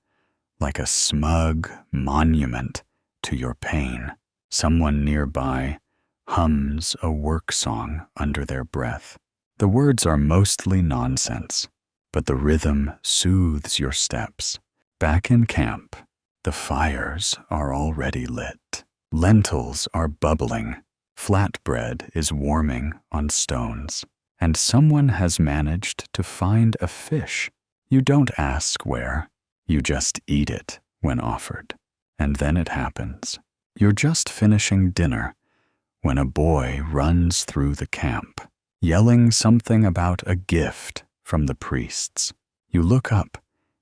like a smug monument to your pain. Someone nearby hums a work song under their breath. The words are mostly nonsense, but the rhythm soothes your steps. Back in camp, the fires are already lit. Lentils are bubbling. Flatbread is warming on stones. And someone has managed to find a fish. You don't ask where. You just eat it when offered. And then it happens. You're just finishing dinner when a boy runs through the camp, yelling something about a gift from the priests. You look up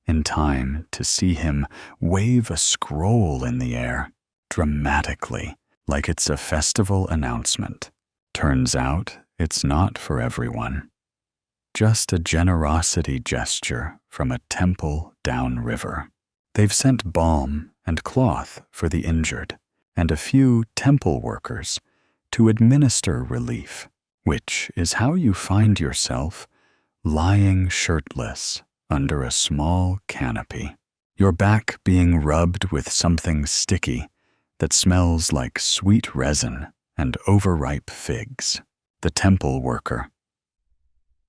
in time to see him wave a scroll in the air, dramatically, like it's a festival announcement. Turns out it's not for everyone. Just a generosity gesture from a temple downriver. They've sent balm and cloth for the injured, and a few temple workers to administer relief, which is how you find yourself lying shirtless under a small canopy, your back being rubbed with something sticky that smells like sweet resin and overripe figs. The temple worker,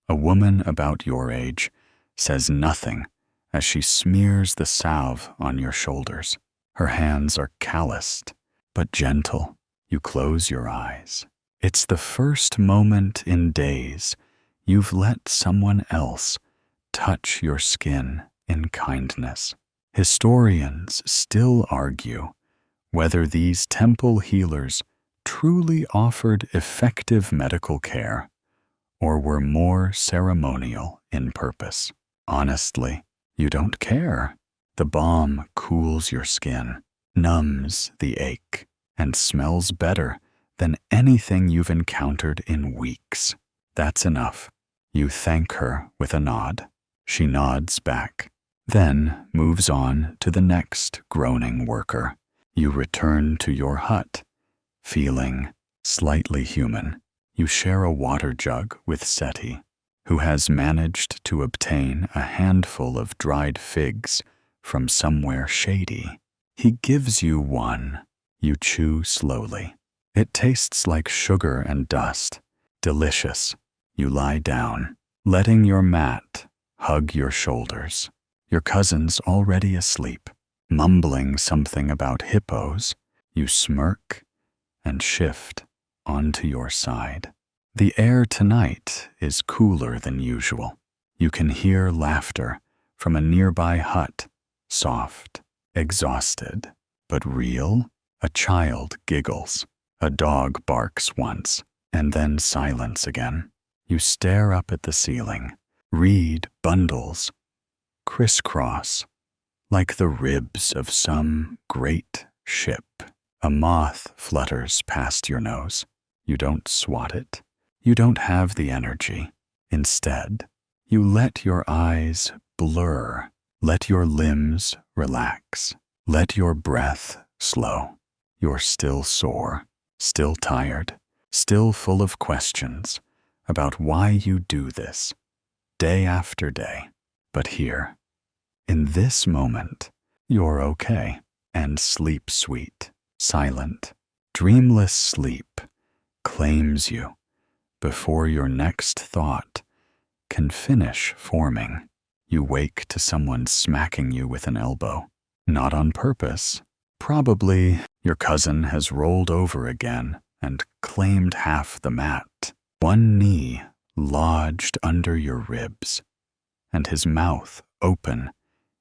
a woman about your age, says nothing as she smears the salve on your shoulders. Her hands are calloused, but gentle. You close your eyes. It's the first moment in days you've let someone else touch your skin in kindness. Historians still argue whether these temple healers truly offered effective medical care or were more ceremonial in purpose. Honestly, you don't care. The balm cools your skin, numbs the ache, and smells better than anything you've encountered in weeks. That's enough. You thank her with a nod. She nods back, then moves on to the next groaning worker. You return to your hut, feeling slightly human. You share a water jug with Seti, who has managed to obtain a handful of dried figs from somewhere shady. He gives you one. You chew slowly. It tastes like sugar and dust. Delicious. You lie down, letting your mat hug your shoulders. Your cousin's already asleep. Mumbling something about hippos, you smirk and shift onto your side. The air tonight is cooler than usual. You can hear laughter from a nearby hut, soft, exhausted, but real. A child giggles. A dog barks once, and then silence again. You stare up at the ceiling, read bundles, crisscross, like the ribs of some great ship. A moth flutters past your nose. You don't swat it. You don't have the energy. Instead, you let your eyes blur. Let your limbs relax. Let your breath slow. You're still sore, still tired, still full of questions about why you do this, day after day. But here, in this moment, you're okay, and sleep sweet, silent, dreamless sleep claims you before your next thought can finish forming. You wake to someone smacking you with an elbow, not on purpose. Probably your cousin has rolled over again and claimed half the mat, one knee lodged under your ribs, and his mouth open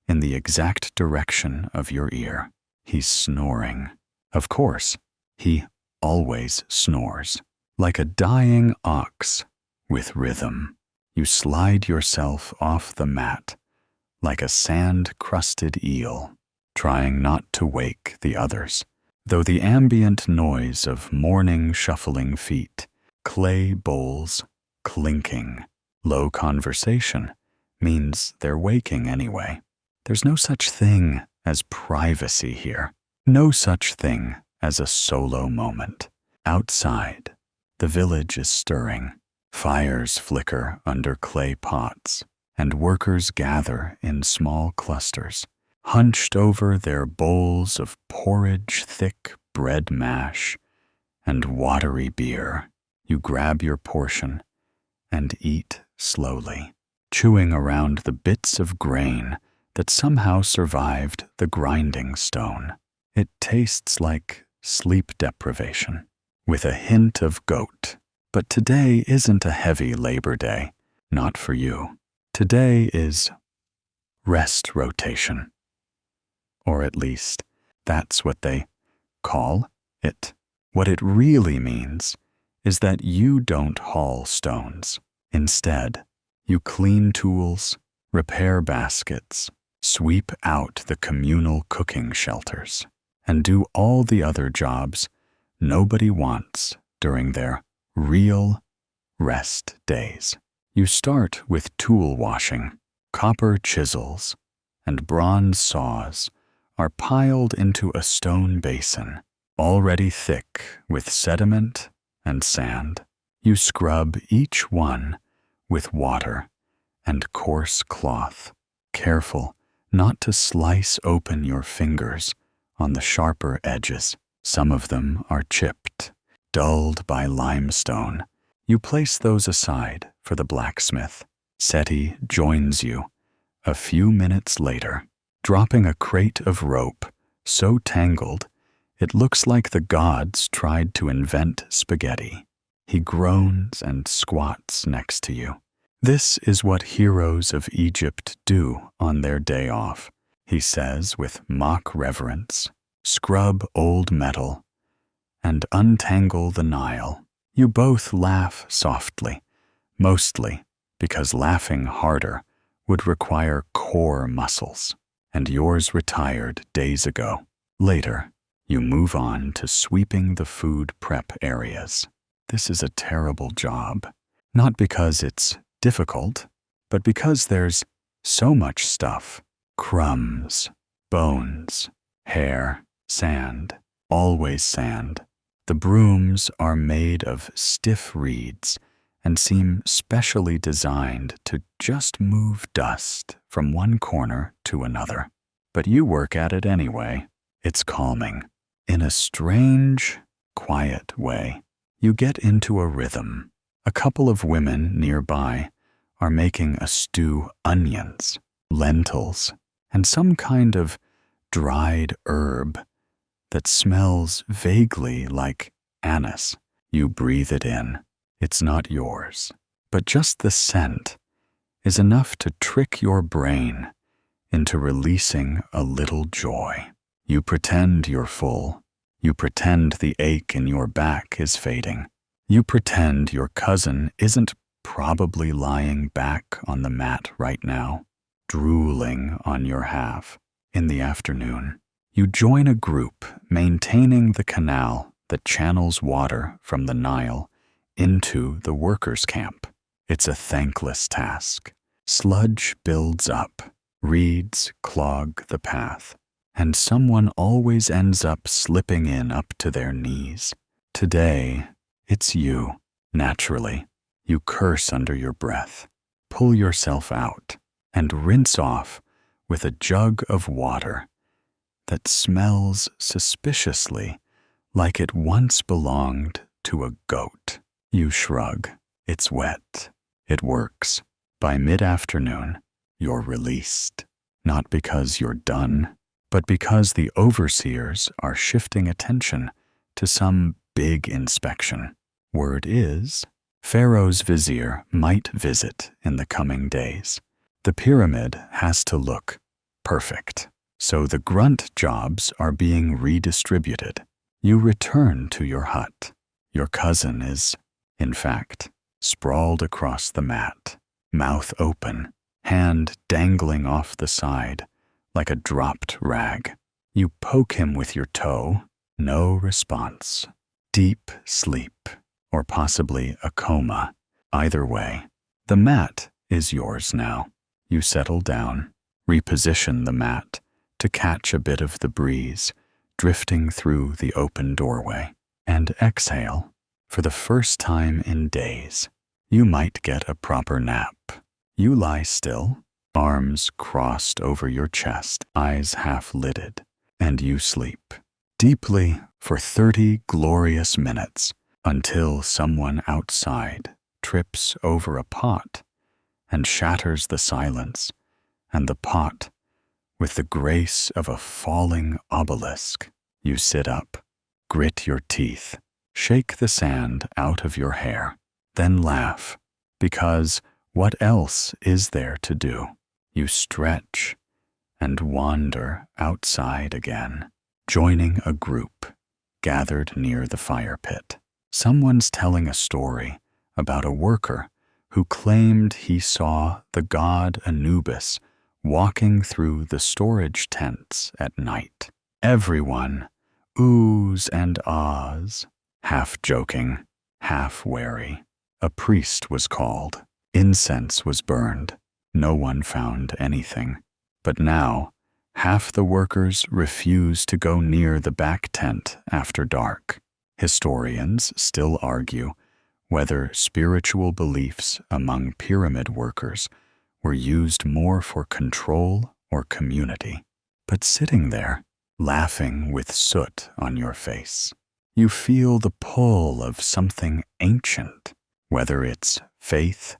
in the exact direction of your ear. He's snoring. Of course, he always snores, like a dying ox with rhythm. You slide yourself off the mat like a sand-crusted eel, trying not to wake the others, though the ambient noise of morning shuffling feet, clay bowls clinking, low conversation means they're waking anyway. There's no such thing as privacy here, no such thing as a solo moment. Outside, the village is stirring. Fires flicker under clay pots, and workers gather in small clusters, hunched over their bowls of porridge-thick bread mash and watery beer. You grab your portion and eat slowly, chewing around the bits of grain that somehow survived the grinding stone. It tastes like sleep deprivation, with a hint of goat. But today isn't a heavy Labor Day, not for you. Today is rest rotation. Or at least, that's what they call it. What it really means is that you don't haul stones. Instead, you clean tools, repair baskets, sweep out the communal cooking shelters, and do all the other jobs nobody wants during their real rest days. You start with tool washing. Copper chisels and bronze saws are piled into a stone basin, already thick with sediment and sand. You scrub each one with water and coarse cloth, careful not to slice open your fingers on the sharper edges. Some of them are chipped, dulled by limestone. You place those aside for the blacksmith. Seti joins you a few minutes later, dropping a crate of rope so tangled it looks like the gods tried to invent spaghetti. He groans and squats next to you. This is what heroes of Egypt do on their day off, he says with mock reverence. Scrub old metal and untangle the Nile. You both laugh softly, mostly because laughing harder would require core muscles, and yours retired days ago. Later, you move on to sweeping the food prep areas. This is a terrible job, not because it's difficult, but because there's so much stuff. Crumbs, bones, hair, sand, always sand. The brooms are made of stiff reeds and seem specially designed to just move dust from one corner to another. But you work at it anyway. It's calming. In a strange, quiet way, you get into a rhythm. A couple of women nearby are making a stew, onions, lentils, and some kind of dried herb that smells vaguely like anise. You breathe it in. It's not yours, but just the scent is enough to trick your brain into releasing a little joy. You pretend you're full. You pretend the ache in your back is fading. You pretend your cousin isn't probably lying back on the mat right now, drooling on your half. In the afternoon, you join a group maintaining the canal that channels water from the Nile into the workers' camp. It's a thankless task. Sludge builds up, reeds clog the path, and someone always ends up slipping in up to their knees. Today, it's you. Naturally, you curse under your breath, pull yourself out, and rinse off with a jug of water that smells suspiciously like it once belonged to a goat. You shrug. It's wet. It works. By mid-afternoon, you're released. Not because you're done, but because the overseers are shifting attention to some big inspection. Word is, Pharaoh's vizier might visit in the coming days. The pyramid has to look perfect, so the grunt jobs are being redistributed. You return to your hut. Your cousin is, in fact, sprawled across the mat, mouth open, hand dangling off the side like a dropped rag. You poke him with your toe, no response. Deep sleep, or possibly a coma. Either way, the mat is yours now. You settle down, reposition the mat to catch a bit of the breeze drifting through the open doorway, and exhale. For the first time in days, you might get a proper nap. You lie still, arms crossed over your chest, eyes half-lidded, and you sleep deeply for 30 glorious minutes until someone outside trips over a pot and shatters the silence, and the pot, with the grace of a falling obelisk, you sit up, grit your teeth, shake the sand out of your hair, then laugh, because what else is there to do? You stretch and wander outside again, joining a group gathered near the fire pit. Someone's telling a story about a worker who claimed he saw the god Anubis walking through the storage tents at night. Everyone oohs and ahs, half joking, half wary. A priest was called. Incense was burned. No one found anything. But now, half the workers refuse to go near the back tent after dark. Historians still argue whether spiritual beliefs among pyramid workers were used more for control or community. But sitting there, laughing with soot on your face, you feel the pull of something ancient, whether it's faith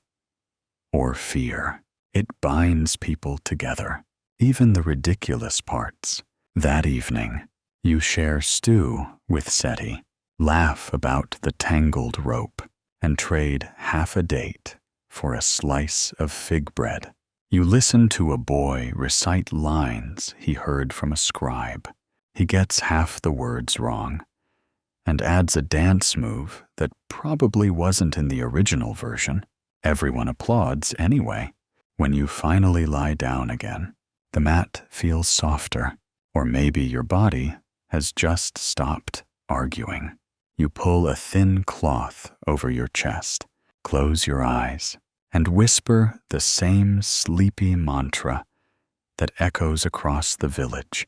or fear. It binds people together, even the ridiculous parts. That evening, you share stew with Seti, laugh about the tangled rope, and trade half a date for a slice of fig bread. You listen to a boy recite lines he heard from a scribe. He gets half the words wrong and adds a dance move that probably wasn't in the original version. Everyone applauds anyway. When you finally lie down again, the mat feels softer, or maybe your body has just stopped arguing. You pull a thin cloth over your chest, close your eyes, and whisper the same sleepy mantra that echoes across the village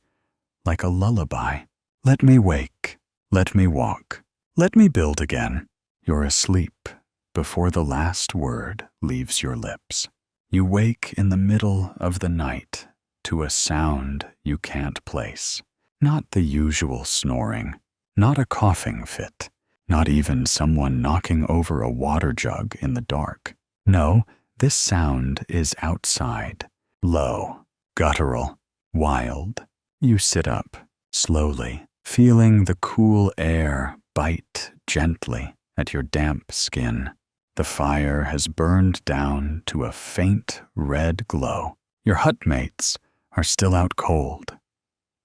like a lullaby. Let me wake, let me walk, let me build again. You're asleep before the last word leaves your lips. You wake in the middle of the night to a sound you can't place. Not the usual snoring, not a coughing fit, not even someone knocking over a water jug in the dark. No, this sound is outside, low, guttural, wild. You sit up, slowly, feeling the cool air bite gently at your damp skin. The fire has burned down to a faint red glow. Your hutmates are still out cold.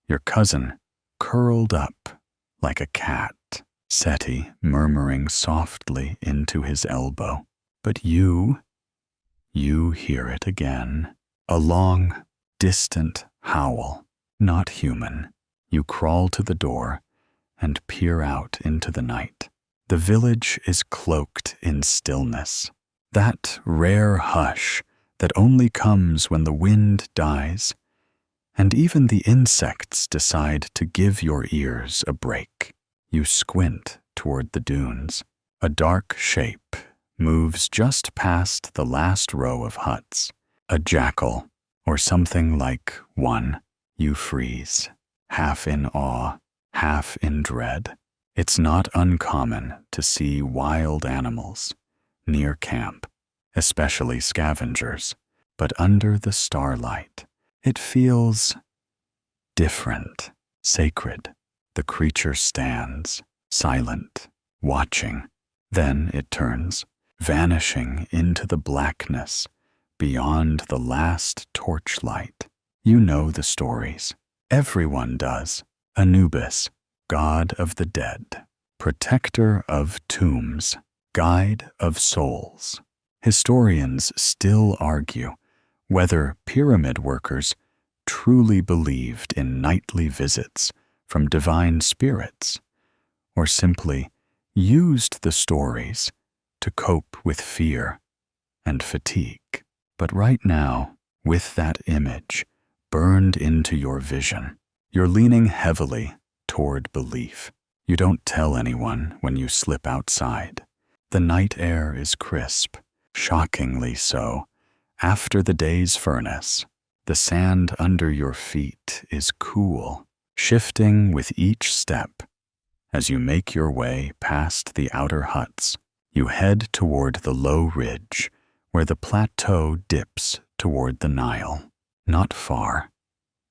Your cousin curled up like a cat, Seti murmuring softly into his elbow. But you hear it again. A long, distant howl, not human. You crawl to the door and peer out into the night. The village is cloaked in stillness, that rare hush that only comes when the wind dies, and even the insects decide to give your ears a break. You squint toward the dunes. A dark shape moves just past the last row of huts. A jackal, or something like one. You freeze, half in awe, half in dread. It's not uncommon to see wild animals near camp, especially scavengers, but under the starlight, it feels different, sacred. The creature stands, silent, watching. Then it turns, vanishing into the blackness beyond the last torchlight. You know the stories. Everyone does. Anubis, god of the dead, protector of tombs, guide of souls. Historians still argue whether pyramid workers truly believed in nightly visits from divine spirits, or simply used the stories to cope with fear and fatigue. But right now, with that image burned into your vision, you're leaning heavily toward belief. You don't tell anyone when you slip outside. The night air is crisp, shockingly so. After the day's furnace, the sand under your feet is cool, shifting with each step. As you make your way past the outer huts, you head toward the low ridge where the plateau dips toward the Nile. Not far,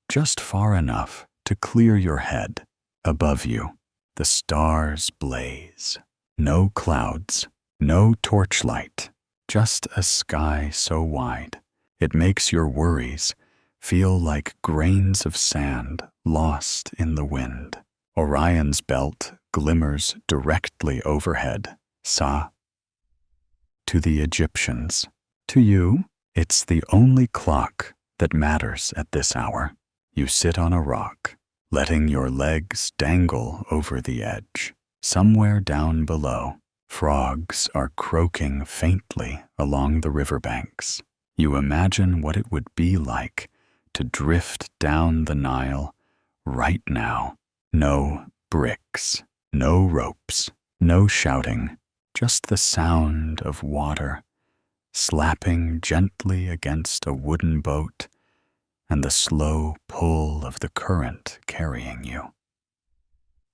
just far enough to clear your head. Above you, the stars blaze. No clouds, no torchlight, just a sky so wide it makes your worries feel like grains of sand lost in the wind. Orion's belt glimmers directly overhead. Sa. To the Egyptians. To you, it's the only clock that matters at this hour. You sit on a rock, letting your legs dangle over the edge. Somewhere down below, frogs are croaking faintly along the riverbanks. You imagine what it would be like to drift down the Nile right now. No bricks, no ropes, no shouting, just the sound of water slapping gently against a wooden boat and the slow pull of the current carrying you.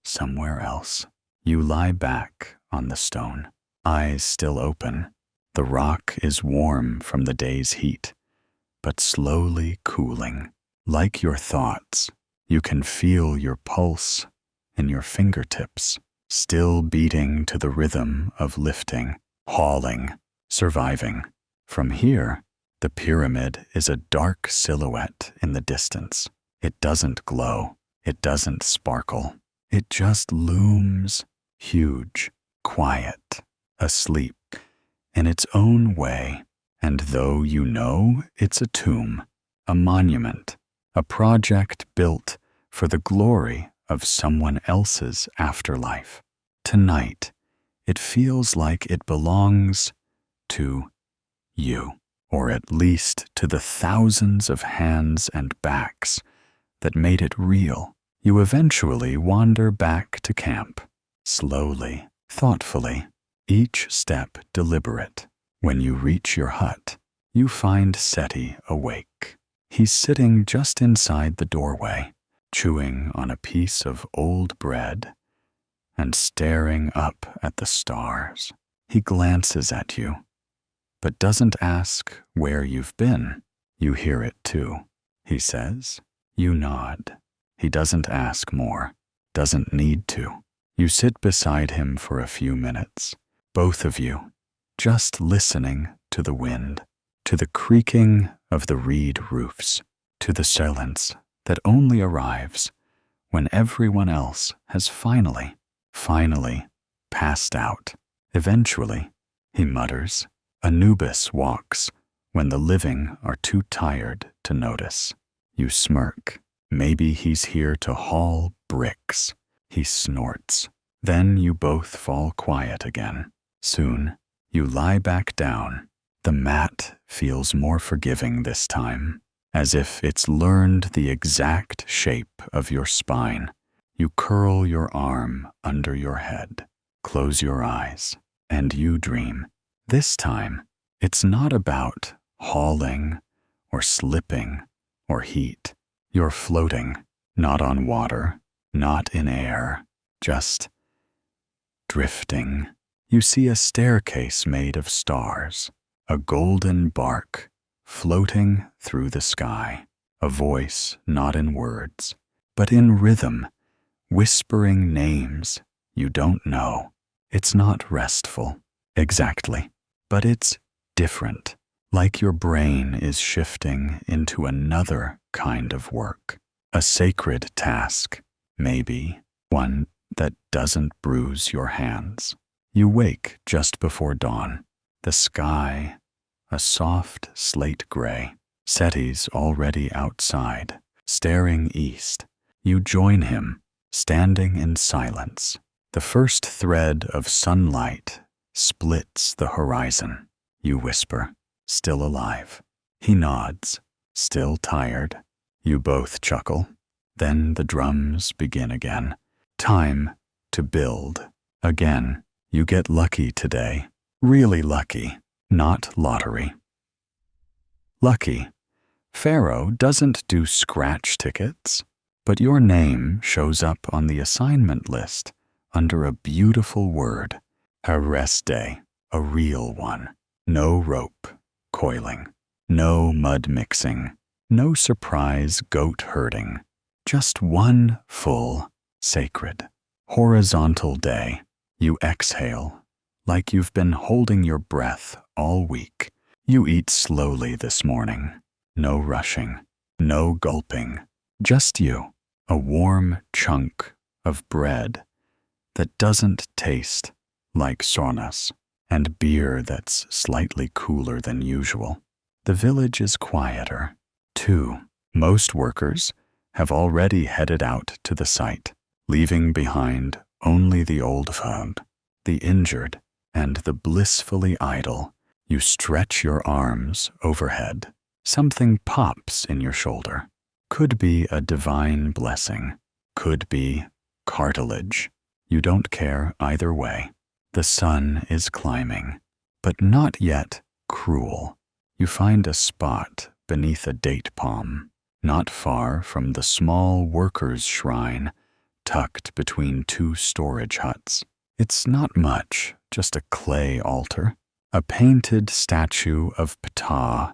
Somewhere else, you lie back on the stone, eyes still open. The rock is warm from the day's heat, but slowly cooling. Like your thoughts, you can feel your pulse in your fingertips, still beating to the rhythm of lifting, hauling, surviving. From here, the pyramid is a dark silhouette in the distance. It doesn't glow, it doesn't sparkle. It just looms, huge, quiet, asleep in its own way. And though you know it's a tomb, a monument, a project built for the glory of someone else's afterlife, tonight it feels like it belongs to you, or at least to the thousands of hands and backs that made it real. You eventually wander back to camp, slowly, thoughtfully, each step deliberate. When you reach your hut, you find Seti awake. He's sitting just inside the doorway, chewing on a piece of old bread and staring up at the stars. He glances at you, but doesn't ask where you've been. You hear it too, he says. You nod. He doesn't ask more, doesn't need to. You sit beside him for a few minutes, both of you, just listening to the wind, to the creaking of the reed roofs, to the silence that only arrives when everyone else has finally passed out. Eventually, he mutters, Anubis walks when the living are too tired to notice. You smirk. Maybe he's here to haul bricks. He snorts. Then you both fall quiet again. Soon, you lie back down. The mat feels more forgiving this time, as if it's learned the exact shape of your spine. You curl your arm under your head, close your eyes, and you dream. This time, it's not about hauling or slipping or heat. You're floating, not on water, not in air, just drifting. You see a staircase made of stars, a golden bark floating through the sky, a voice not in words, but in rhythm, whispering names you don't know. It's not restful, exactly, but it's different, like your brain is shifting into another kind of work, a sacred task, maybe one that doesn't bruise your hands. You wake just before dawn, the sky a soft slate gray. Seti's already outside, staring east. You join him, standing in silence. The first thread of sunlight splits the horizon. You whisper, still alive. He nods, still tired. You both chuckle. Then the drums begin again. Time to build. Again, you get lucky today. Really lucky, not lottery. Lucky. Pharaoh doesn't do scratch tickets, but your name shows up on the assignment list under a beautiful word. A rest day, a real one. No rope coiling, no mud mixing, no surprise goat herding. Just one full, sacred, horizontal day. You exhale, like you've been holding your breath all week. You eat slowly this morning. No rushing, no gulping. Just you, a warm chunk of bread that doesn't taste like saunas, and beer that's slightly cooler than usual. The village is quieter, too. Most workers have already headed out to the site, leaving behind only the old found, the injured, and the blissfully idle. You stretch your arms overhead. Something pops in your shoulder. Could be a divine blessing. Could be cartilage. You don't care either way. The sun is climbing, but not yet cruel. You find a spot beneath a date palm, not far from the small workers' shrine tucked between two storage huts. It's not much, just a clay altar, a painted statue of Ptah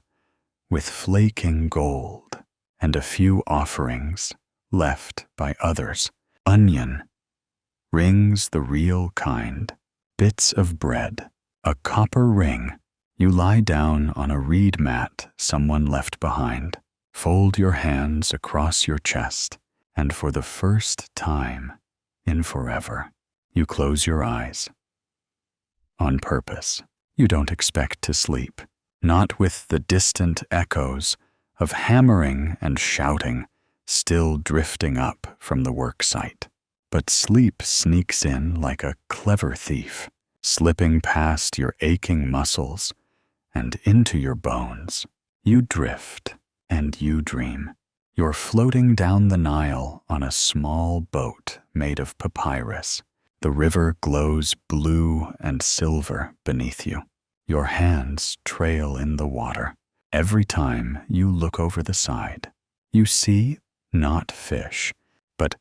with flaking gold, and a few offerings left by others. Onion, rings the real kind, bits of bread, a copper ring. You lie down on a reed mat someone left behind. Fold your hands across your chest, and for the first time in forever, you close your eyes. On purpose, you don't expect to sleep, not with the distant echoes of hammering and shouting still drifting up from the work site. But sleep sneaks in like a clever thief, slipping past your aching muscles and into your bones. You drift and you dream. You're floating down the Nile on a small boat made of papyrus. The river glows blue and silver beneath you. Your hands trail in the water. Every time you look over the side, you see not fish, but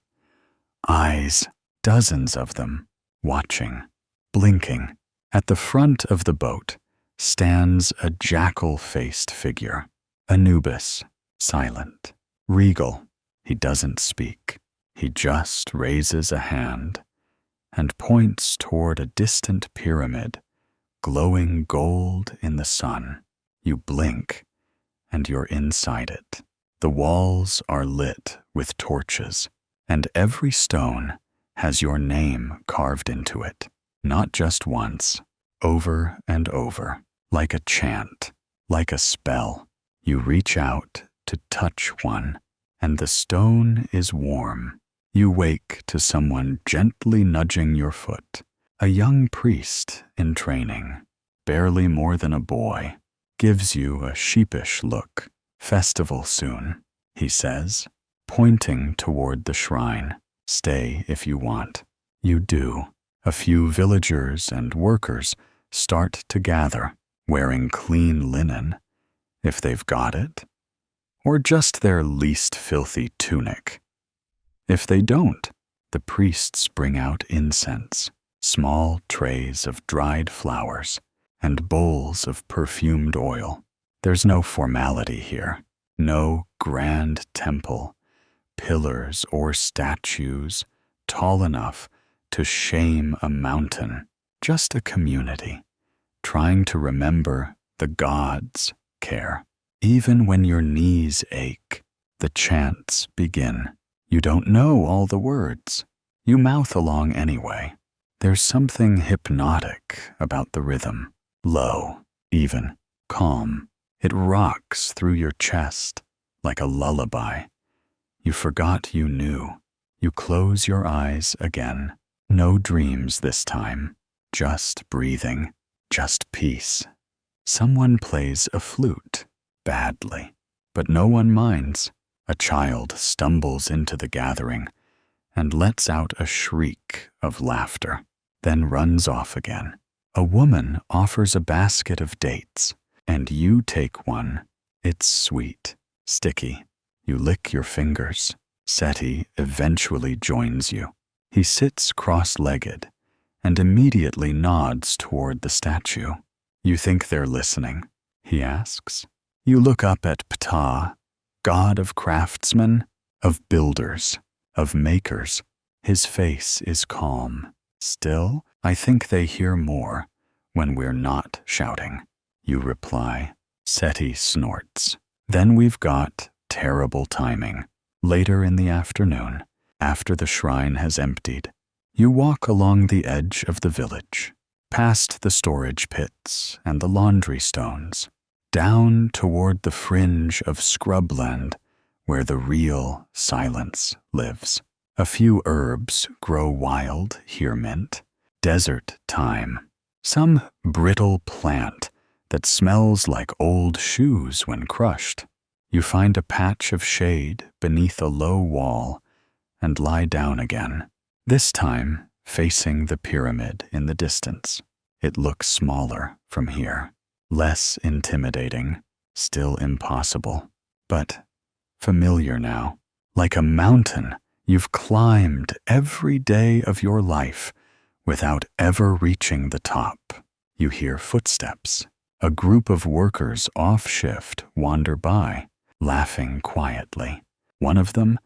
eyes, dozens of them, watching, blinking. At the front of the boat stands a jackal-faced figure, Anubis, silent, regal. He doesn't speak. He just raises a hand and points toward a distant pyramid, glowing gold in the sun. You blink, and you're inside it. The walls are lit with torches, and every stone has your name carved into it. Not just once, over and over, like a chant, like a spell. You reach out to touch one, and the stone is warm. You wake to someone gently nudging your foot. A young priest in training, barely more than a boy, gives you a sheepish look. Festival soon, he says, pointing toward the shrine. Stay if you want. You do. A few villagers and workers start to gather, wearing clean linen, if they've got it, or just their least filthy tunic. If they don't, the priests bring out incense, small trays of dried flowers, and bowls of perfumed oil. There's no formality here, no grand temple, pillars or statues tall enough to shame a mountain, just a community, trying to remember the gods care. Even when your knees ache, the chants begin. You don't know all the words. You mouth along anyway. There's something hypnotic about the rhythm, low, even, calm. It rocks through your chest like a lullaby. You forgot you knew. You close your eyes again. No dreams this time. Just breathing. Just peace. Someone plays a flute, badly, but no one minds. A child stumbles into the gathering and lets out a shriek of laughter, then runs off again. A woman offers a basket of dates, and you take one. It's sweet, sticky. You lick your fingers. Seti eventually joins you. He sits cross-legged and immediately nods toward the statue. You think they're listening, he asks. You look up at Ptah, god of craftsmen, of builders, of makers. His face is calm. Still, I think they hear more when we're not shouting. You reply. Seti snorts. Then we've got terrible timing. Later in the afternoon, after the shrine has emptied, you walk along the edge of the village, past the storage pits and the laundry stones, down toward the fringe of scrubland where the real silence lives. A few herbs grow wild here mint, desert thyme, some brittle plant that smells like old shoes when crushed. You find a patch of shade beneath a low wall and lie down again, this time facing the pyramid in the distance. It looks smaller from here, less intimidating, still impossible, but familiar now. Like a mountain you've climbed every day of your life without ever reaching the top. You hear footsteps. A group of workers off shift wander by, laughing quietly. One of them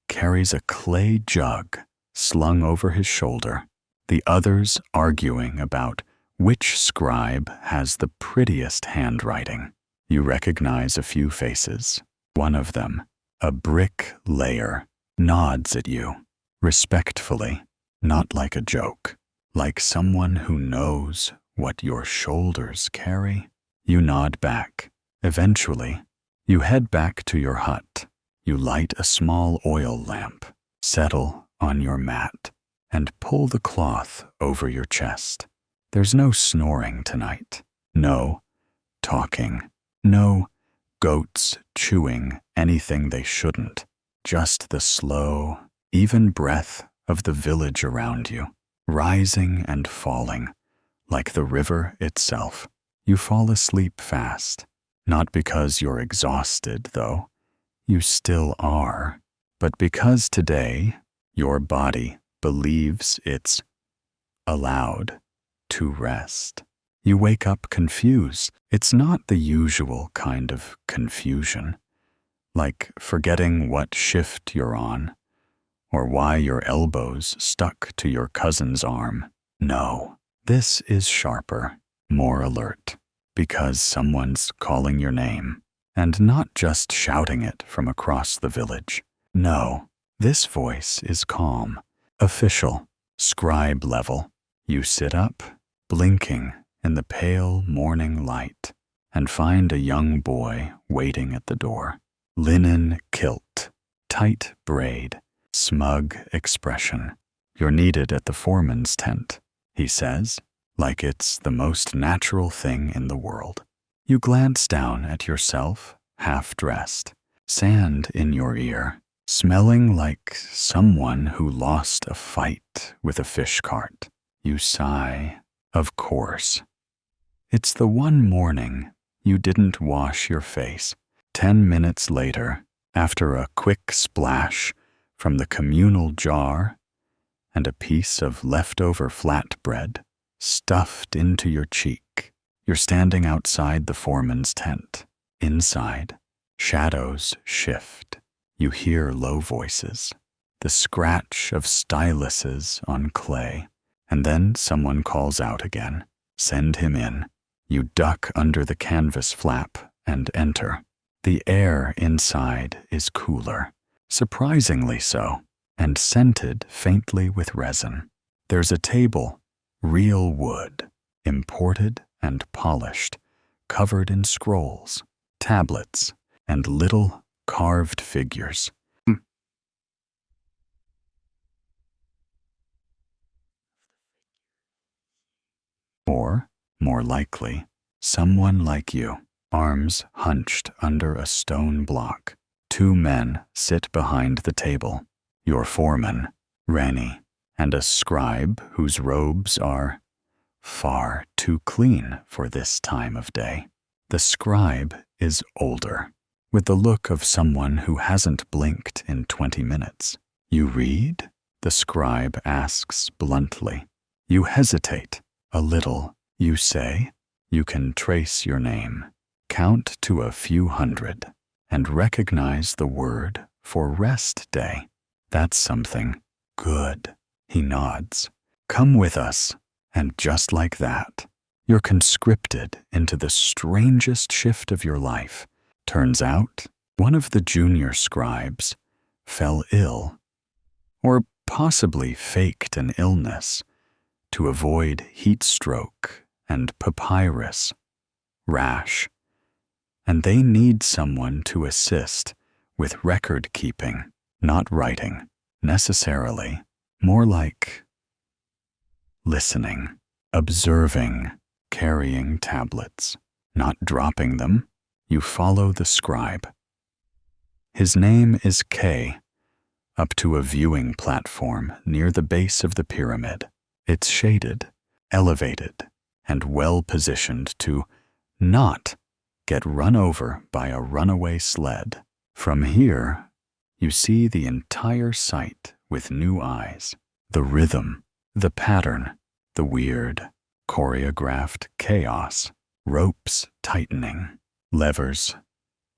carries a clay jug slung over his shoulder, the others arguing about which scribe has the prettiest handwriting. You recognize a few faces. One of them, a bricklayer, nods at you, respectfully, not like a joke, like someone who knows what your shoulders carry. You nod back. Eventually, you head back to your hut. You light a small oil lamp, settle on your mat, and pull the cloth over your chest. There's no snoring tonight. No talking. No goats chewing anything they shouldn't. Just the slow, even breath of the village around you, rising and falling, like the river itself. You fall asleep fast, not because you're exhausted, though. You still are, but because today your body believes it's allowed to rest. You wake up confused. It's not the usual kind of confusion, like forgetting what shift you're on or why your elbow's stuck to your cousin's arm. No, this is sharper, more alert, because someone's calling your name, and not just shouting it from across the village. No, this voice is calm, official, scribe level. You sit up, blinking in the pale morning light, and find a young boy waiting at the door. Linen kilt, tight braid, smug expression. You're needed at the foreman's tent, he says, like it's the most natural thing in the world. You glance down at yourself, half-dressed, sand in your ear, smelling like someone who lost a fight with a fish cart. You sigh. Of course. It's the one morning you didn't wash your face. 10 minutes later, after a quick splash from the communal jar and a piece of leftover flatbread stuffed into your cheek, you're standing outside the foreman's tent. Inside, shadows shift. You hear low voices, the scratch of styluses on clay, and then someone calls out again. Send him in. You duck under the canvas flap and enter. The air inside is cooler, surprisingly so, and scented faintly with resin. There's a table, real wood, imported and polished, covered in scrolls. tablets, and little carved figures. Or, more likely, someone like you, arms hunched under a stone block. Two men sit behind the table, your foreman, Rani, and a scribe whose robes are far too clean for this time of day. The scribe is older, with the look of someone who hasn't blinked in 20 minutes. You read? The scribe asks bluntly. You hesitate a little. You say, you can trace your name, count to a few hundred, and recognize the word for rest day. That's something. Good. He nods. Come with us. And just like that, you're conscripted into the strangest shift of your life. Turns out, one of the junior scribes fell ill, or possibly faked an illness to avoid heat stroke and papyrus rash, and they need someone to assist with record keeping, not writing, necessarily, more like listening, observing, carrying tablets, not dropping them. You follow the scribe. His name is K, up to a viewing platform near the base of the pyramid. It's shaded, elevated, and well-positioned to not get run over by a runaway sled. From here, you see the entire site with new eyes. The rhythm, the pattern, the weird, choreographed chaos, ropes tightening, levers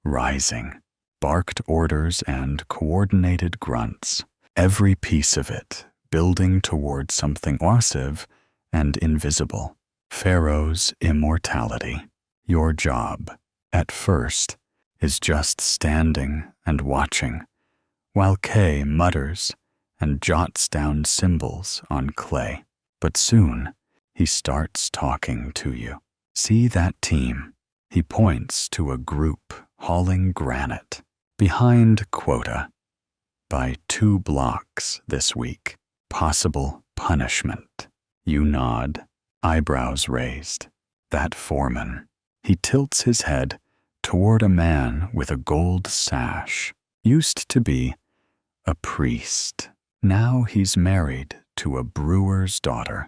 rising, barked orders and coordinated grunts, every piece of it building toward something massive and invisible. Pharaoh's immortality. Your job, at first, is just standing and watching, while Kay mutters and jots down symbols on clay. But soon, he starts talking to you. See that team? He points to a group hauling granite behind quota by 2 blocks this week. Possible punishment. You nod, eyebrows raised. That foreman. He tilts his head toward a man with a gold sash. Used to be a priest. Now he's married to a brewer's daughter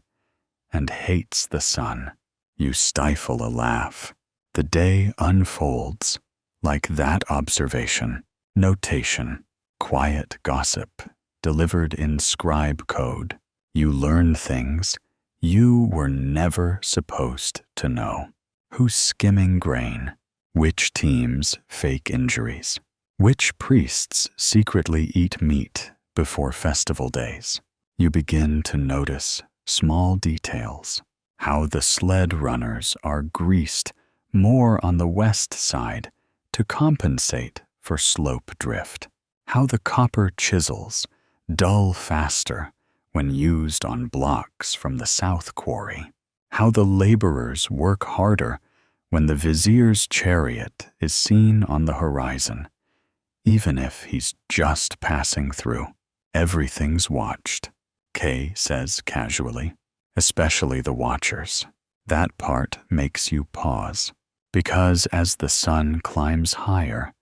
and hates the sun. You stifle a laugh. The day unfolds like that observation, notation, quiet gossip, delivered in scribe code. You learn things you were never supposed to know. Who's skimming grain? Which teams fake injuries? Which priests secretly eat meat before festival days? You begin to notice small details. How the sled runners are greased more on the west side to compensate for slope drift. How the copper chisels dull faster when used on blocks from the south quarry. How the laborers work harder when the vizier's chariot is seen on the horizon, even if he's just passing through. Everything's watched, Kay says casually, especially the watchers. That part makes you pause, because as the sun climbs higher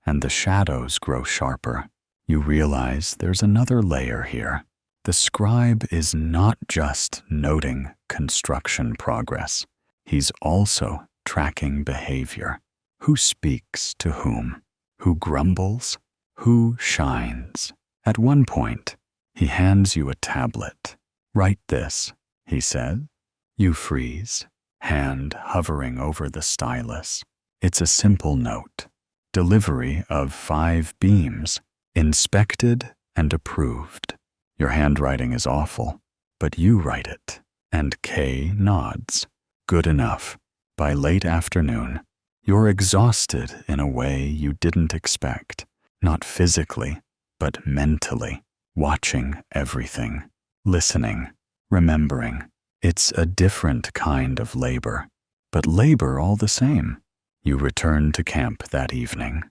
and the shadows grow sharper, you realize there's another layer here. The scribe is not just noting construction progress. He's also tracking behavior. Who speaks to whom? Who grumbles? Who shines? At one point, he hands you a tablet. Write this, he said. You freeze, hand hovering over the stylus. It's a simple note. Delivery of 5 beams, inspected and approved. Your handwriting is awful, but you write it. And Kay nods. Good enough. By late afternoon, you're exhausted in a way you didn't expect. Not physically, but mentally. Watching everything. Listening. Remembering. It's a different kind of labor, but labor all the same. You return to camp that evening,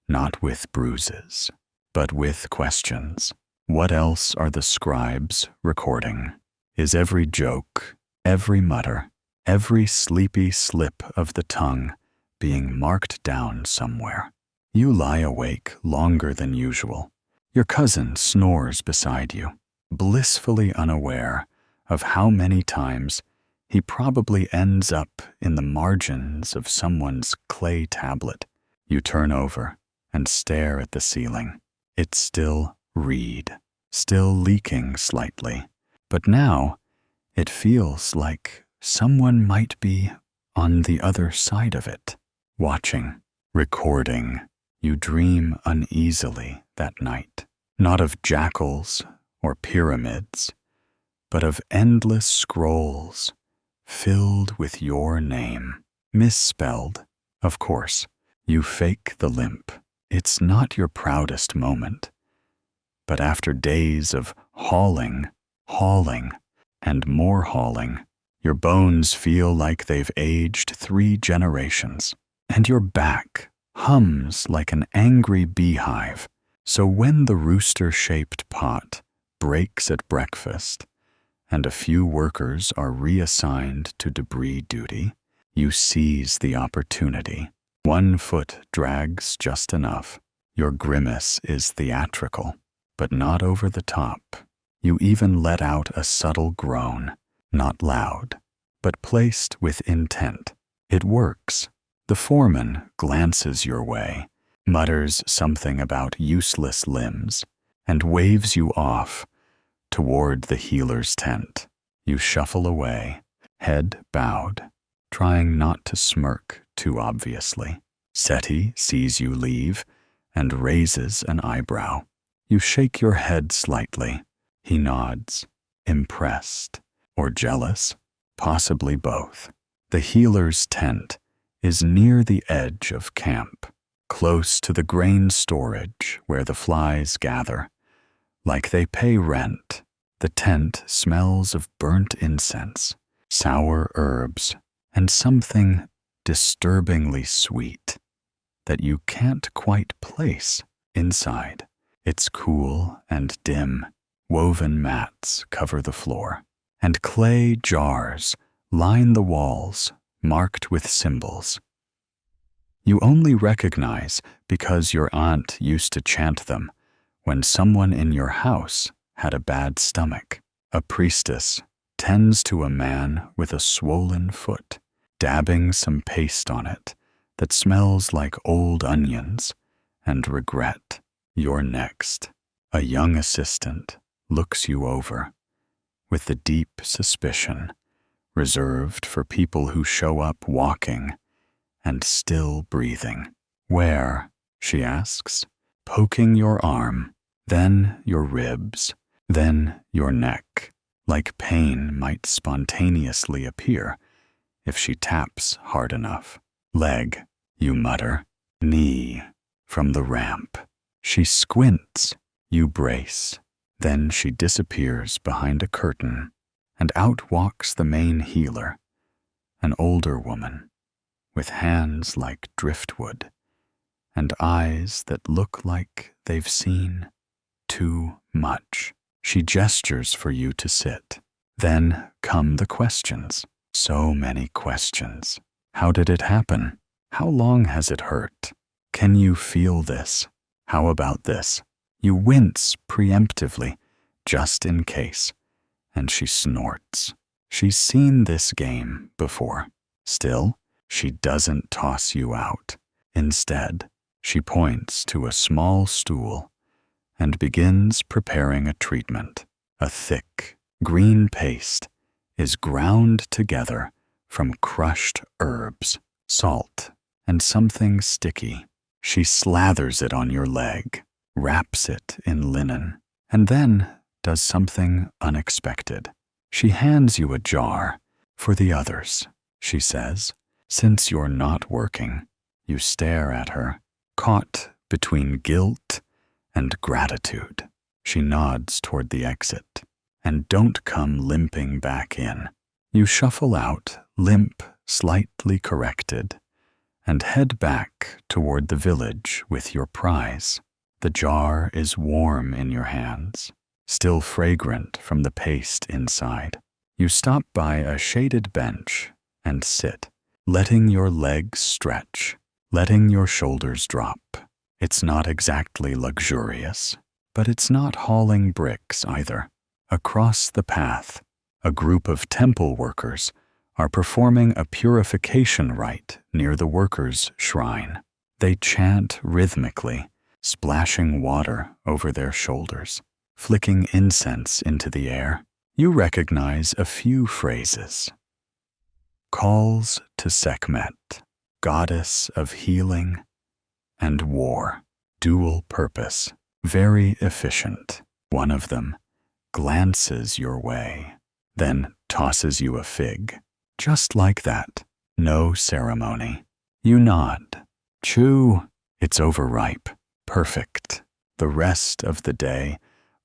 not with bruises, but with questions. What else are the scribes recording? Is every joke, every mutter, every sleepy slip of the tongue being marked down somewhere? You lie awake longer than usual. Your cousin snores beside you, blissfully unaware of how many times he probably ends up in the margins of someone's clay tablet. You turn over and stare at the ceiling. It's still reed, still leaking slightly, but now it feels like someone might be on the other side of it, watching, recording. You dream uneasily that night, not of jackals or pyramids, but of endless scrolls filled with your name, misspelled. Of course, you fake the limp. It's not your proudest moment, but after days of hauling, and more hauling, your bones feel like they've aged 3 generations, and your back hums like an angry beehive. So when the rooster-shaped pot breaks at breakfast and a few workers are reassigned to debris duty, you seize the opportunity. 1 foot drags just enough. Your grimace is theatrical, but not over the top. You even let out a subtle groan, not loud, but placed with intent. It works. The foreman glances your way, mutters something about useless limbs, and waves you off toward the healer's tent. You shuffle away, head bowed, trying not to smirk too obviously. Seti sees you leave and raises an eyebrow. You shake your head slightly. He nods, impressed or jealous, possibly both. The healer's tent is near the edge of camp, close to the grain storage where the flies gather. Like they pay rent, the tent smells of burnt incense, sour herbs, and something disturbingly sweet that you can't quite place inside. It's cool and dim. Woven mats cover the floor, and clay jars line the walls marked with symbols. You only recognize because your aunt used to chant them when someone in your house had a bad stomach. A priestess tends to a man with a swollen foot, dabbing some paste on it that smells like old onions and regret. You're next. A young assistant looks you over with the deep suspicion reserved for people who show up walking and still breathing. Where? She asks, poking your arm, then your ribs, then your neck, like pain might spontaneously appear if she taps hard enough. Leg, you mutter. Knee, from the ramp. She squints. You brace. Then she disappears behind a curtain, and out walks the main healer, an older woman, with hands like driftwood, and eyes that look like they've seen too much. She gestures for you to sit. Then come the questions. So many questions. How did it happen? How long has it hurt? Can you feel this? How about this? You wince preemptively, just in case, and she snorts. She's seen this game before. Still, she doesn't toss you out. Instead, she points to a small stool and begins preparing a treatment. A thick, green paste is ground together from crushed herbs, salt, and something sticky. She slathers it on your leg, wraps it in linen, and then does something unexpected. She hands you a jar for the others, she says. Since you're not working, you stare at her, caught between guilt and gratitude. She nods toward the exit, and don't come limping back in. You shuffle out, limp slightly corrected, and head back toward the village with your prize. The jar is warm in your hands, still fragrant from the paste inside. You stop by a shaded bench and sit, letting your legs stretch, letting your shoulders drop. It's not exactly luxurious, but it's not hauling bricks either. Across the path, a group of temple workers are performing a purification rite near the workers' shrine. They chant rhythmically, splashing water over their shoulders, flicking incense into the air. You recognize a few phrases. Calls to Sekhmet, goddess of healing and war. Dual purpose, very efficient. One of them glances your way, then tosses you a fig. Just like that, no ceremony. You nod. Chew. It's overripe. Perfect. The rest of the day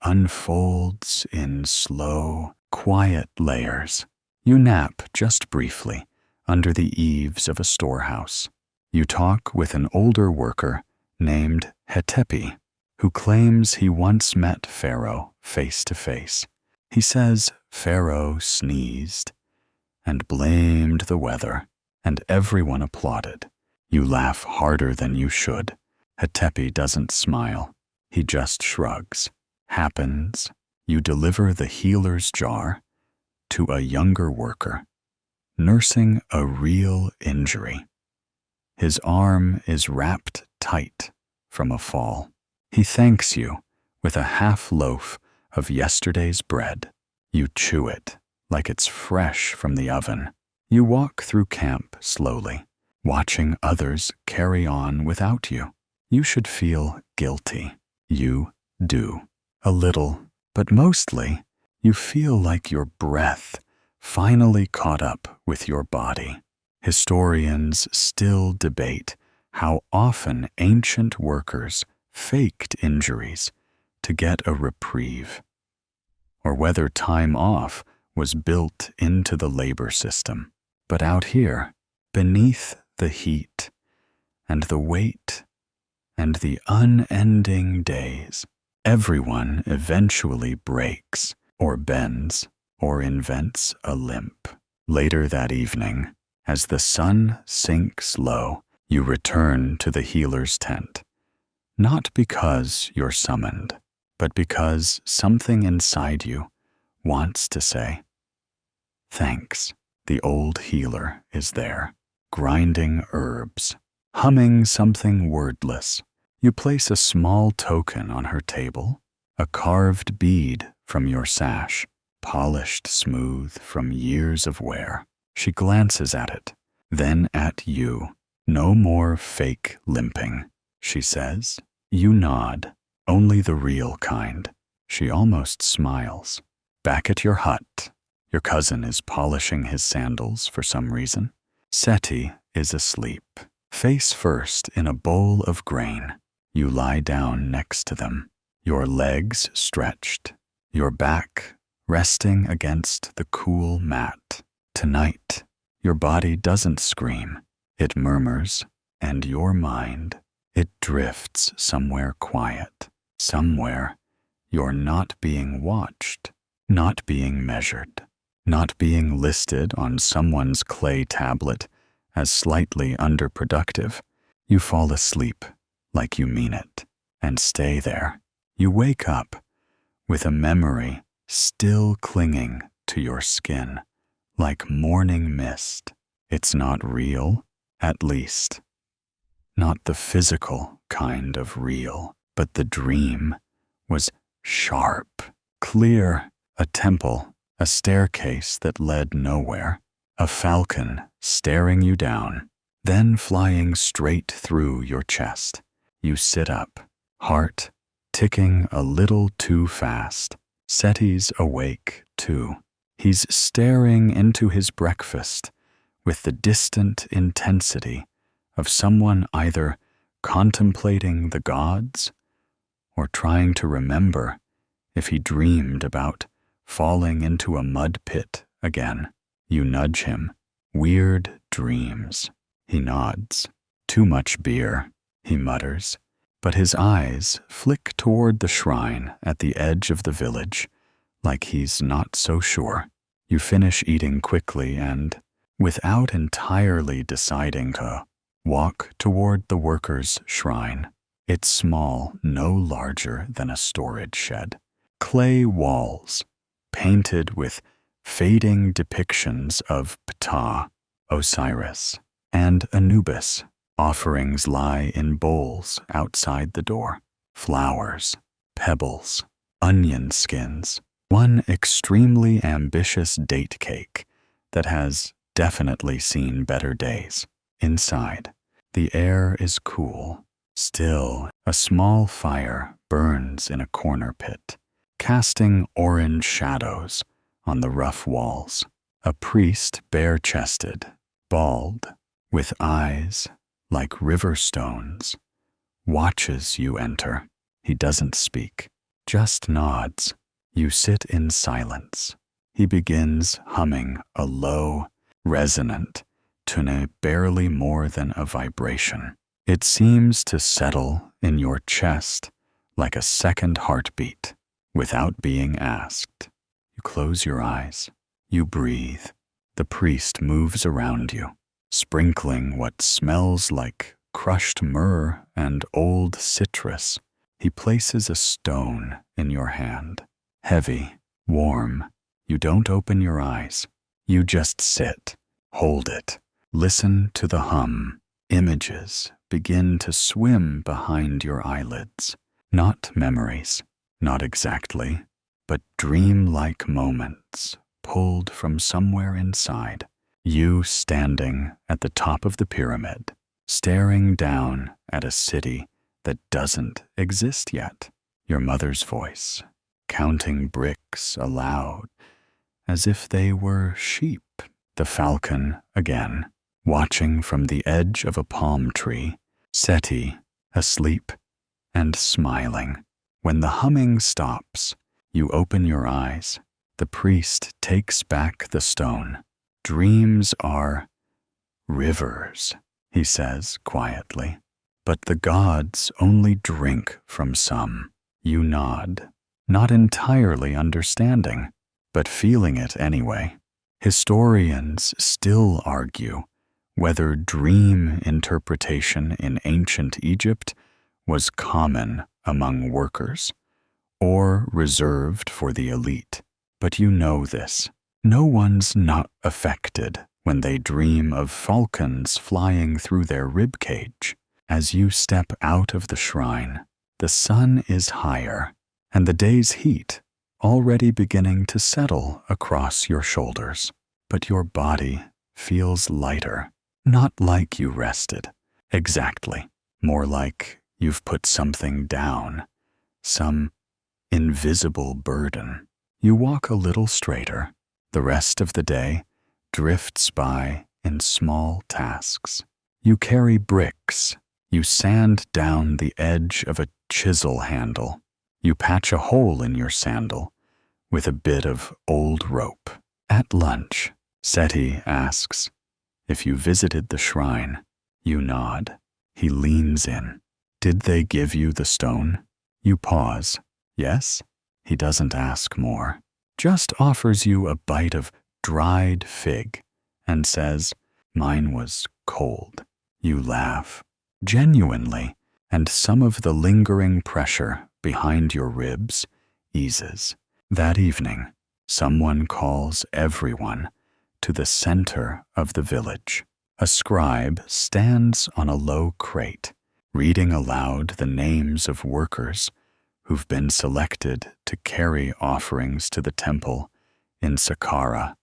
unfolds in slow, quiet layers. You nap just briefly under the eaves of a storehouse. You talk with an older worker named Hetepi, who claims he once met Pharaoh face to face. He says Pharaoh sneezed and blamed the weather, and everyone applauded. You laugh harder than you should. Hetepi doesn't smile. He just shrugs. Happens. You deliver the healer's jar to a younger worker, nursing a real injury. His arm is wrapped tight from a fall. He thanks you with a half loaf of yesterday's bread. You chew it like it's fresh from the oven. You walk through camp slowly, watching others carry on without you. You should feel guilty. You do. A little, but mostly, you feel like your breath finally caught up with your body. Historians still debate how often ancient workers faked injuries to get a reprieve, or whether time off was built into the labor system. But out here, beneath the heat and the weight and the unending days, everyone eventually breaks or bends or invents a limp. Later that evening, as the sun sinks low, you return to the healer's tent, not because you're summoned, but because something inside you wants to say, thanks. The old healer is there, grinding herbs, humming something wordless. You place a small token on her table, a carved bead from your sash, polished smooth from years of wear. She glances at it, then at you. No more fake limping, she says. You nod, only the real kind. She almost smiles. Back at your hut, your cousin is polishing his sandals for some reason. Seti is asleep, face first in a bowl of grain. You lie down next to them, your legs stretched, your back resting against the cool mat. Tonight, your body doesn't scream. It murmurs, and your mind, it drifts somewhere quiet, somewhere you're not being watched, not being measured, not being listed on someone's clay tablet as slightly underproductive. You fall asleep like you mean it, and stay there. You wake up with a memory still clinging to your skin, like morning mist. It's not real, at least. Not the physical kind of real, but the dream was sharp, clear, a temple, a staircase that led nowhere, a falcon staring you down, then flying straight through your chest. You sit up, heart ticking a little too fast. Seti's awake, too. He's staring into his breakfast with the distant intensity of someone either contemplating the gods or trying to remember if he dreamed about falling into a mud pit again. You nudge him. Weird dreams. He nods. Too much beer, he mutters, but his eyes flick toward the shrine at the edge of the village, like he's not so sure. You finish eating quickly and, without entirely deciding to, walk toward the workers' shrine. It's small, no larger than a storage shed. Clay walls, painted with fading depictions of Ptah, Osiris, and Anubis. Offerings lie in bowls outside the door. Flowers, pebbles, onion skins. One extremely ambitious date cake that has definitely seen better days. Inside, the air is cool. Still, a small fire burns in a corner pit, casting orange shadows on the rough walls. A priest bare-chested, bald, with eyes like river stones, watches you enter. He doesn't speak, just nods. You sit in silence. He begins humming a low, resonant tune barely more than a vibration. It seems to settle in your chest like a second heartbeat without being asked. You close your eyes. You breathe. The priest moves around you, sprinkling what smells like crushed myrrh and old citrus. He places a stone in your hand. Heavy, warm. You don't open your eyes. You just sit, hold it, listen to the hum. Images begin to swim behind your eyelids. Not memories, not exactly, but dream-like moments pulled from somewhere inside. You standing at the top of the pyramid, staring down at a city that doesn't exist yet. Your mother's voice, counting bricks aloud, as if they were sheep. The falcon again, watching from the edge of a palm tree. Seti, asleep and smiling. When the humming stops, you open your eyes. The priest takes back the stone. Dreams are rivers, he says quietly, but the gods only drink from some. You nod, not entirely understanding, but feeling it anyway. Historians still argue whether dream interpretation in ancient Egypt was common among workers or reserved for the elite. But you know this. No one's not affected when they dream of falcons flying through their ribcage. As you step out of the shrine, the sun is higher, and the day's heat already beginning to settle across your shoulders. But your body feels lighter, not like you rested. Exactly. More like you've put something down, some invisible burden. You walk a little straighter. The rest of the day drifts by in small tasks. You carry bricks. You sand down the edge of a chisel handle. You patch a hole in your sandal with a bit of old rope. At lunch, Seti asks if you visited the shrine. You nod. He leans in. Did they give you the stone? You pause. Yes? He doesn't ask more, just offers you a bite of dried fig and says, "Mine was cold." You laugh, genuinely, and some of the lingering pressure behind your ribs eases. That evening, someone calls everyone to the center of the village. A scribe stands on a low crate, reading aloud the names of workers who've been selected to carry offerings to the temple in Saqqara,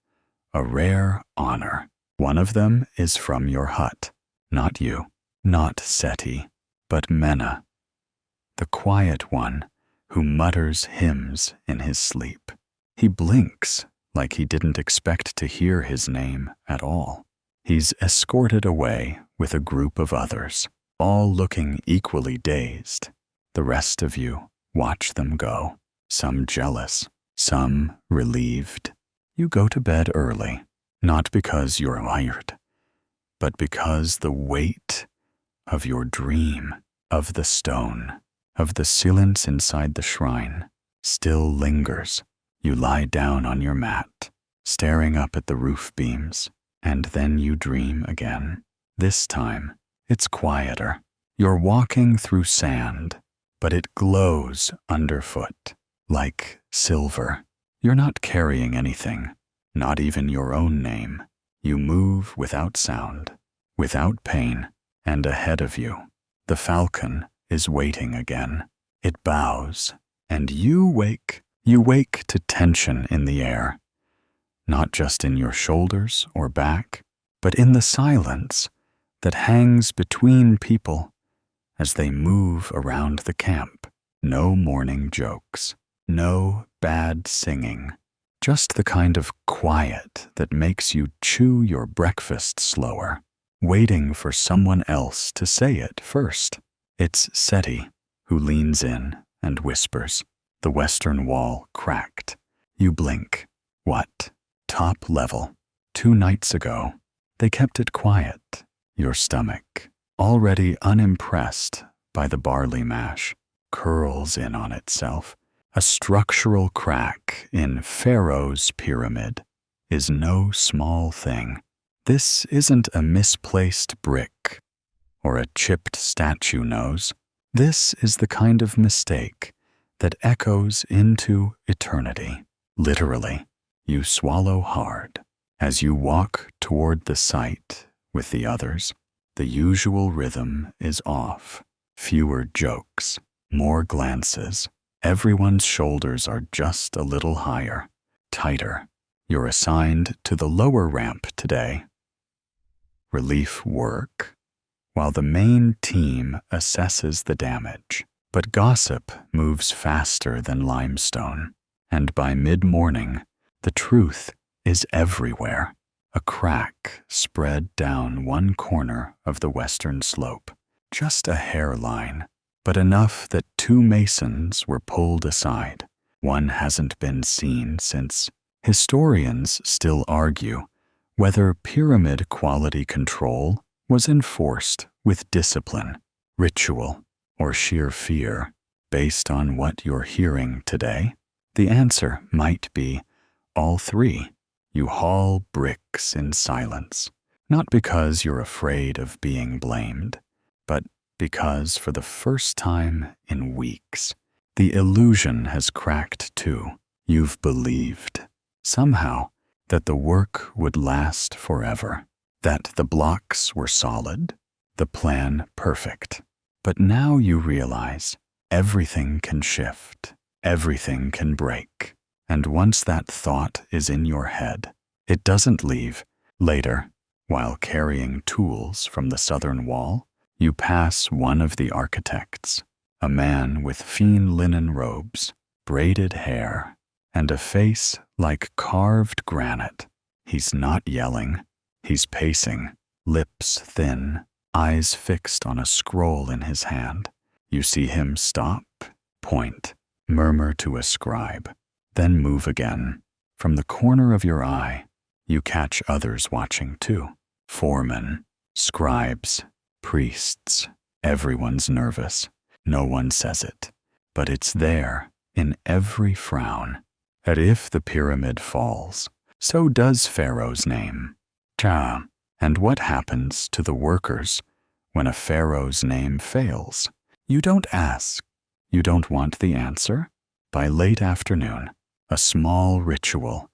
a rare honor. One of them is from your hut, not you, not Seti, but Mena, the quiet one who mutters hymns in his sleep. He blinks like he didn't expect to hear his name at all. He's escorted away with a group of others, all looking equally dazed. The rest of you watch them go, some jealous, some relieved. You go to bed early, not because you're tired, but because the weight of your dream, of the stone, of the silence inside the shrine, still lingers. You lie down on your mat, staring up at the roof beams, and then you dream again. This time, it's quieter. You're walking through sand, but it glows underfoot, like silver. You're not carrying anything, not even your own name. You move without sound, without pain, and ahead of you, the falcon is waiting again. It bows, and you wake. You wake to tension in the air, not just in your shoulders or back, but in the silence that hangs between people as they move around the camp. No morning jokes, no bad singing, just the kind of quiet that makes you chew your breakfast slower, waiting for someone else to say it first. It's Seti who leans in and whispers. The western wall cracked. You blink. What? Top level. 2 nights ago, they kept it quiet. Your stomach, already unimpressed by the barley mash, curls in on itself. A structural crack in Pharaoh's pyramid is no small thing. This isn't a misplaced brick or a chipped statue nose. This is the kind of mistake that echoes into eternity. Literally, you swallow hard as you walk toward the site with the others. The usual rhythm is off. Fewer jokes, more glances. Everyone's shoulders are just a little higher, tighter. You're assigned to the lower ramp today. Relief work, while the main team assesses the damage. But gossip moves faster than limestone, and by mid-morning, the truth is everywhere. A crack spread down one corner of the western slope, just a hairline, but enough that 2 masons were pulled aside. One hasn't been seen since. Historians still argue whether pyramid quality control was enforced with discipline, ritual, or sheer fear. Based on what you're hearing today, the answer might be all 3. You haul bricks in silence, not because you're afraid of being blamed, but because for the first time in weeks, the illusion has cracked too. You've believed, somehow, that the work would last forever, that the blocks were solid, the plan perfect. But now you realize everything can shift, everything can break. And once that thought is in your head, it doesn't leave. Later, while carrying tools from the southern wall, you pass one of the architects, a man with fine linen robes, braided hair, and a face like carved granite. He's not yelling, he's pacing, lips thin, eyes fixed on a scroll in his hand. You see him stop, point, murmur to a scribe, then move again. From the corner of your eye, you catch others watching too. Foremen, scribes, priests. Everyone's nervous. No one says it, but it's there in every frown. That if the pyramid falls, so does Pharaoh's name. Cha. And what happens to the workers when a pharaoh's name fails? You don't ask. You don't want the answer. By late afternoon, a small ritual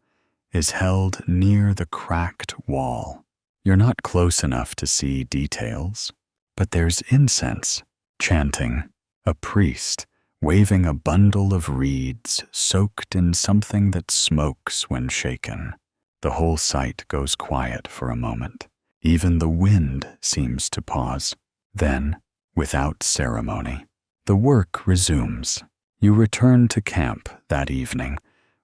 is held near the cracked wall. You're not close enough to see details, but there's incense, chanting, a priest waving a bundle of reeds soaked in something that smokes when shaken. The whole site goes quiet for a moment. Even the wind seems to pause. Then, without ceremony, the work resumes. You return to camp that evening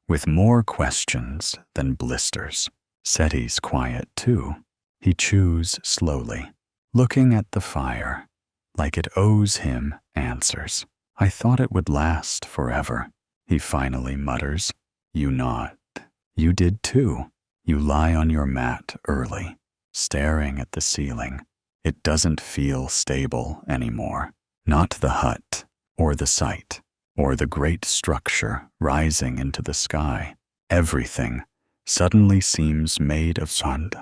with more questions than blisters. Seti's quiet too. He chews slowly, looking at the fire, like it owes him answers. I thought it would last forever, he finally mutters. You nod. You did too. You lie on your mat early, staring at the ceiling. It doesn't feel stable anymore. Not the hut, or the site, or the great structure rising into the sky. Everything suddenly seems made of sand.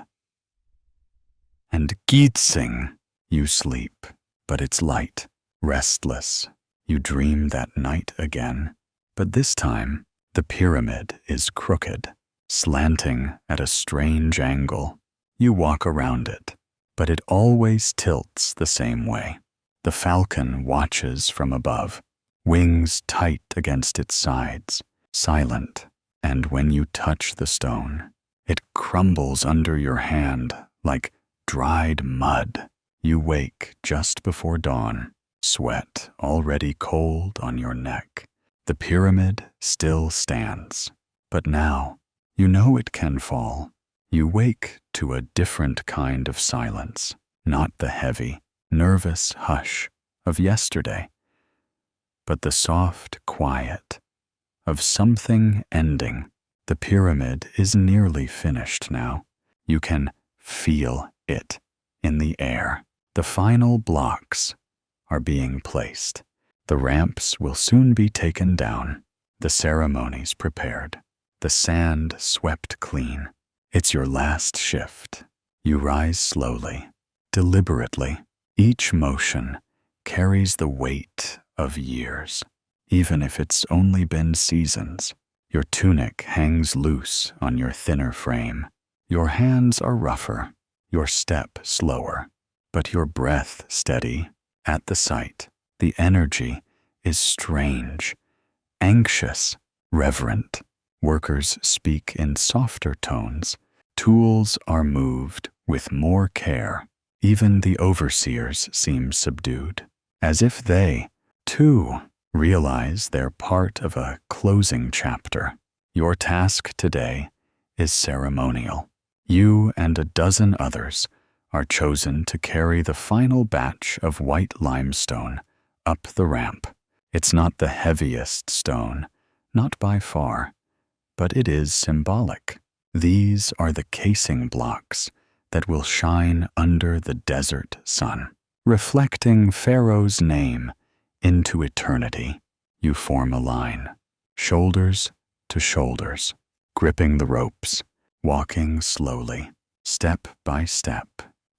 And Gidsing, you sleep, but it's light, restless. You dream that night again, but this time the pyramid is crooked, slanting at a strange angle. You walk around it, but it always tilts the same way. The falcon watches from above, wings tight against its sides, silent, and when you touch the stone, it crumbles under your hand like dried mud. You wake just before dawn, sweat already cold on your neck. The pyramid still stands, but now you know it can fall. You wake to a different kind of silence, not the heavy, nervous hush of yesterday, but the soft quiet of something ending. The pyramid is nearly finished now. You can feel it in the air. The final blocks are being placed. The ramps will soon be taken down, the ceremonies prepared, the sand swept clean. It's your last shift. You rise slowly, deliberately. Each motion carries the weight of years, even if it's only been seasons. Your tunic hangs loose on your thinner frame. Your hands are rougher, your step slower, but your breath steady. At the sight, the energy is strange, anxious, reverent. Workers speak in softer tones. Tools are moved with more care. Even the overseers seem subdued, as if they, too, realize they're part of a closing chapter. Your task today is ceremonial. You and a dozen others are chosen to carry the final batch of white limestone up the ramp. It's not the heaviest stone, not by far, but it is symbolic. These are the casing blocks that will shine under the desert sun, reflecting Pharaoh's name into eternity. You form a line, shoulders to shoulders, gripping the ropes, walking slowly, step by step.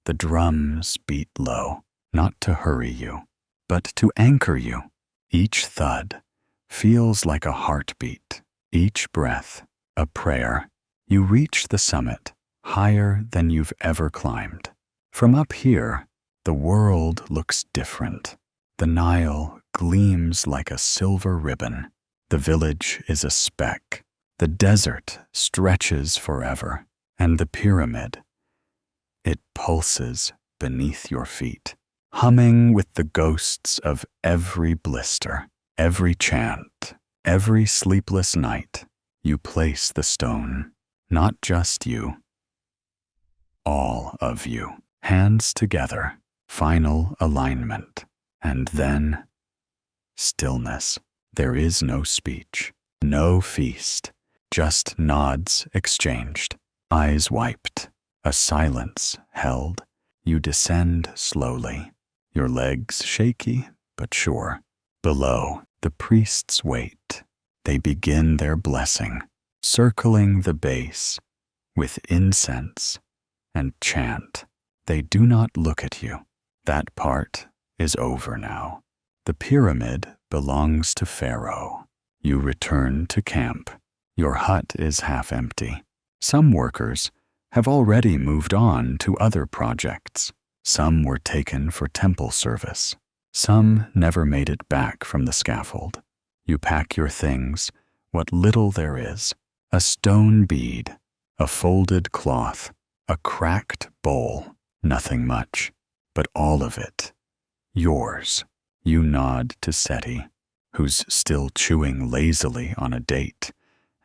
The drums beat low, not to hurry you, but to anchor you. Each thud feels like a heartbeat, each breath a prayer. You reach the summit, higher than you've ever climbed. From up here, the world looks different. The Nile gleams like a silver ribbon. The village is a speck. The desert stretches forever, and the pyramid, it pulses beneath your feet, humming with the ghosts of every blister, every chant, every sleepless night. You place the stone, not just you, all of you, hands together, final alignment, and then stillness. There is no speech, no feast, just nods exchanged, eyes wiped, a silence held. You descend slowly, your legs shaky but sure. Below, the priests wait. They begin their blessing, circling the base with incense and chant. They do not look at you. That part is over now. The pyramid belongs to Pharaoh. You return to camp. Your hut is half empty. Some workers have already moved on to other projects. Some were taken for temple service. Some never made it back from the scaffold. You pack your things, what little there is, a stone bead, a folded cloth, a cracked bowl, nothing much, but all of it, yours. You nod to Seti, who's still chewing lazily on a date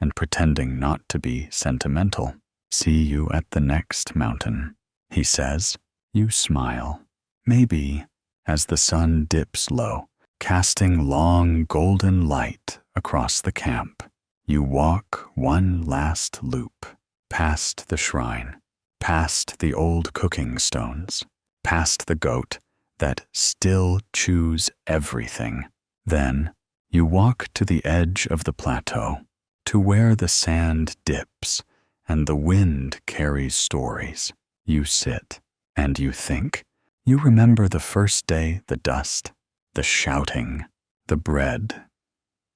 and pretending not to be sentimental. See you at the next mountain, he says. You smile. Maybe, as the sun dips low, casting long golden light across the camp, you walk one last loop, past the shrine, past the old cooking stones, past the goat that still chews everything. Then you walk to the edge of the plateau, to where the sand dips and the wind carries stories. You sit and you think. You remember the first day, the dust, the shouting, the bread,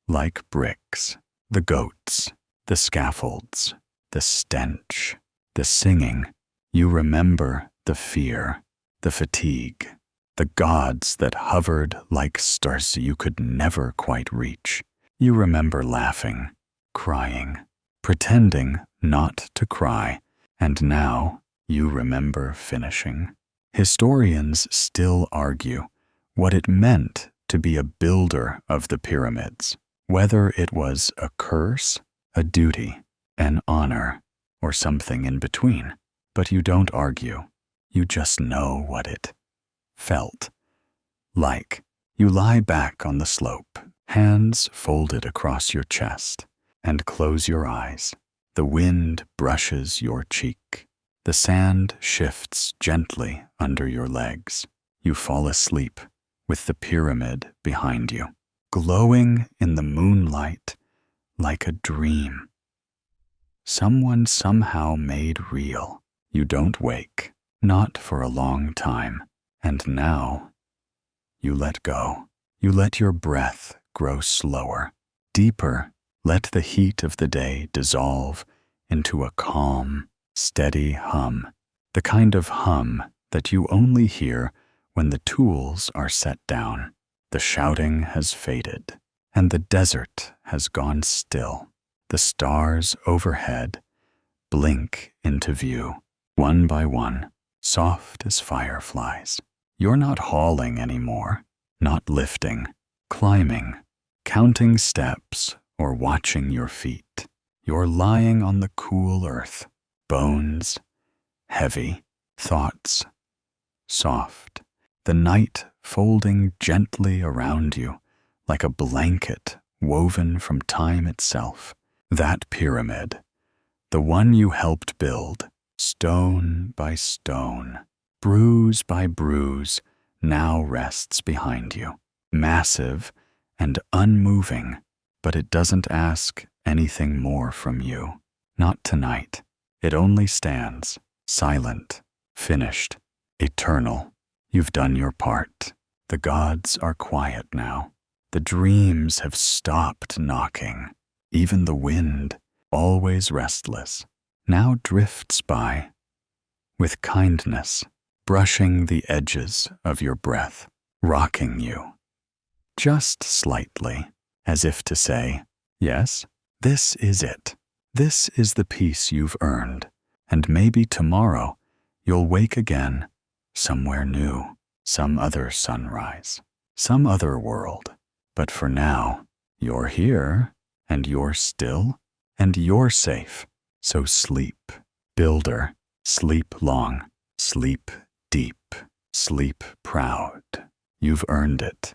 like bricks, the goats, the scaffolds, the stench, the singing. You remember the fear, the fatigue, the gods that hovered like stars you could never quite reach. You remember laughing, crying, pretending not to cry, and now you remember finishing. Historians still argue what it meant to be a builder of the pyramids, whether it was a curse, a duty, an honor, or something in between. But you don't argue. You just know what it felt like. You lie back on the slope, hands folded across your chest, and close your eyes. The wind brushes your cheek. The sand shifts gently under your legs. You fall asleep with the pyramid behind you, glowing in the moonlight like a dream. Someone somehow made real. You don't wake, not for a long time. And now you let go. You let your breath grow slower, deeper. Let the heat of the day dissolve into a calm, steady hum, the kind of hum that you only hear when the tools are set down. The shouting has faded, and the desert has gone still. The stars overhead blink into view, one by one, soft as fireflies. You're not hauling anymore, not lifting, climbing, counting steps, or watching your feet. You're lying on the cool earth, bones heavy, thoughts soft, the night folding gently around you like a blanket woven from time itself. That pyramid, the one you helped build, stone by stone, bruise by bruise, now rests behind you, massive and unmoving, but it doesn't ask anything more from you. Not tonight. It only stands, silent, finished, eternal. You've done your part. The gods are quiet now. The dreams have stopped knocking. Even the wind, always restless, now drifts by with kindness, brushing the edges of your breath, rocking you, just slightly, as if to say, yes, this is it. This is the peace you've earned, and maybe tomorrow you'll wake again, somewhere new, some other sunrise, some other world. But for now, you're here, and you're still, and you're safe. So sleep, builder, sleep long, sleep deep, sleep proud. You've earned it.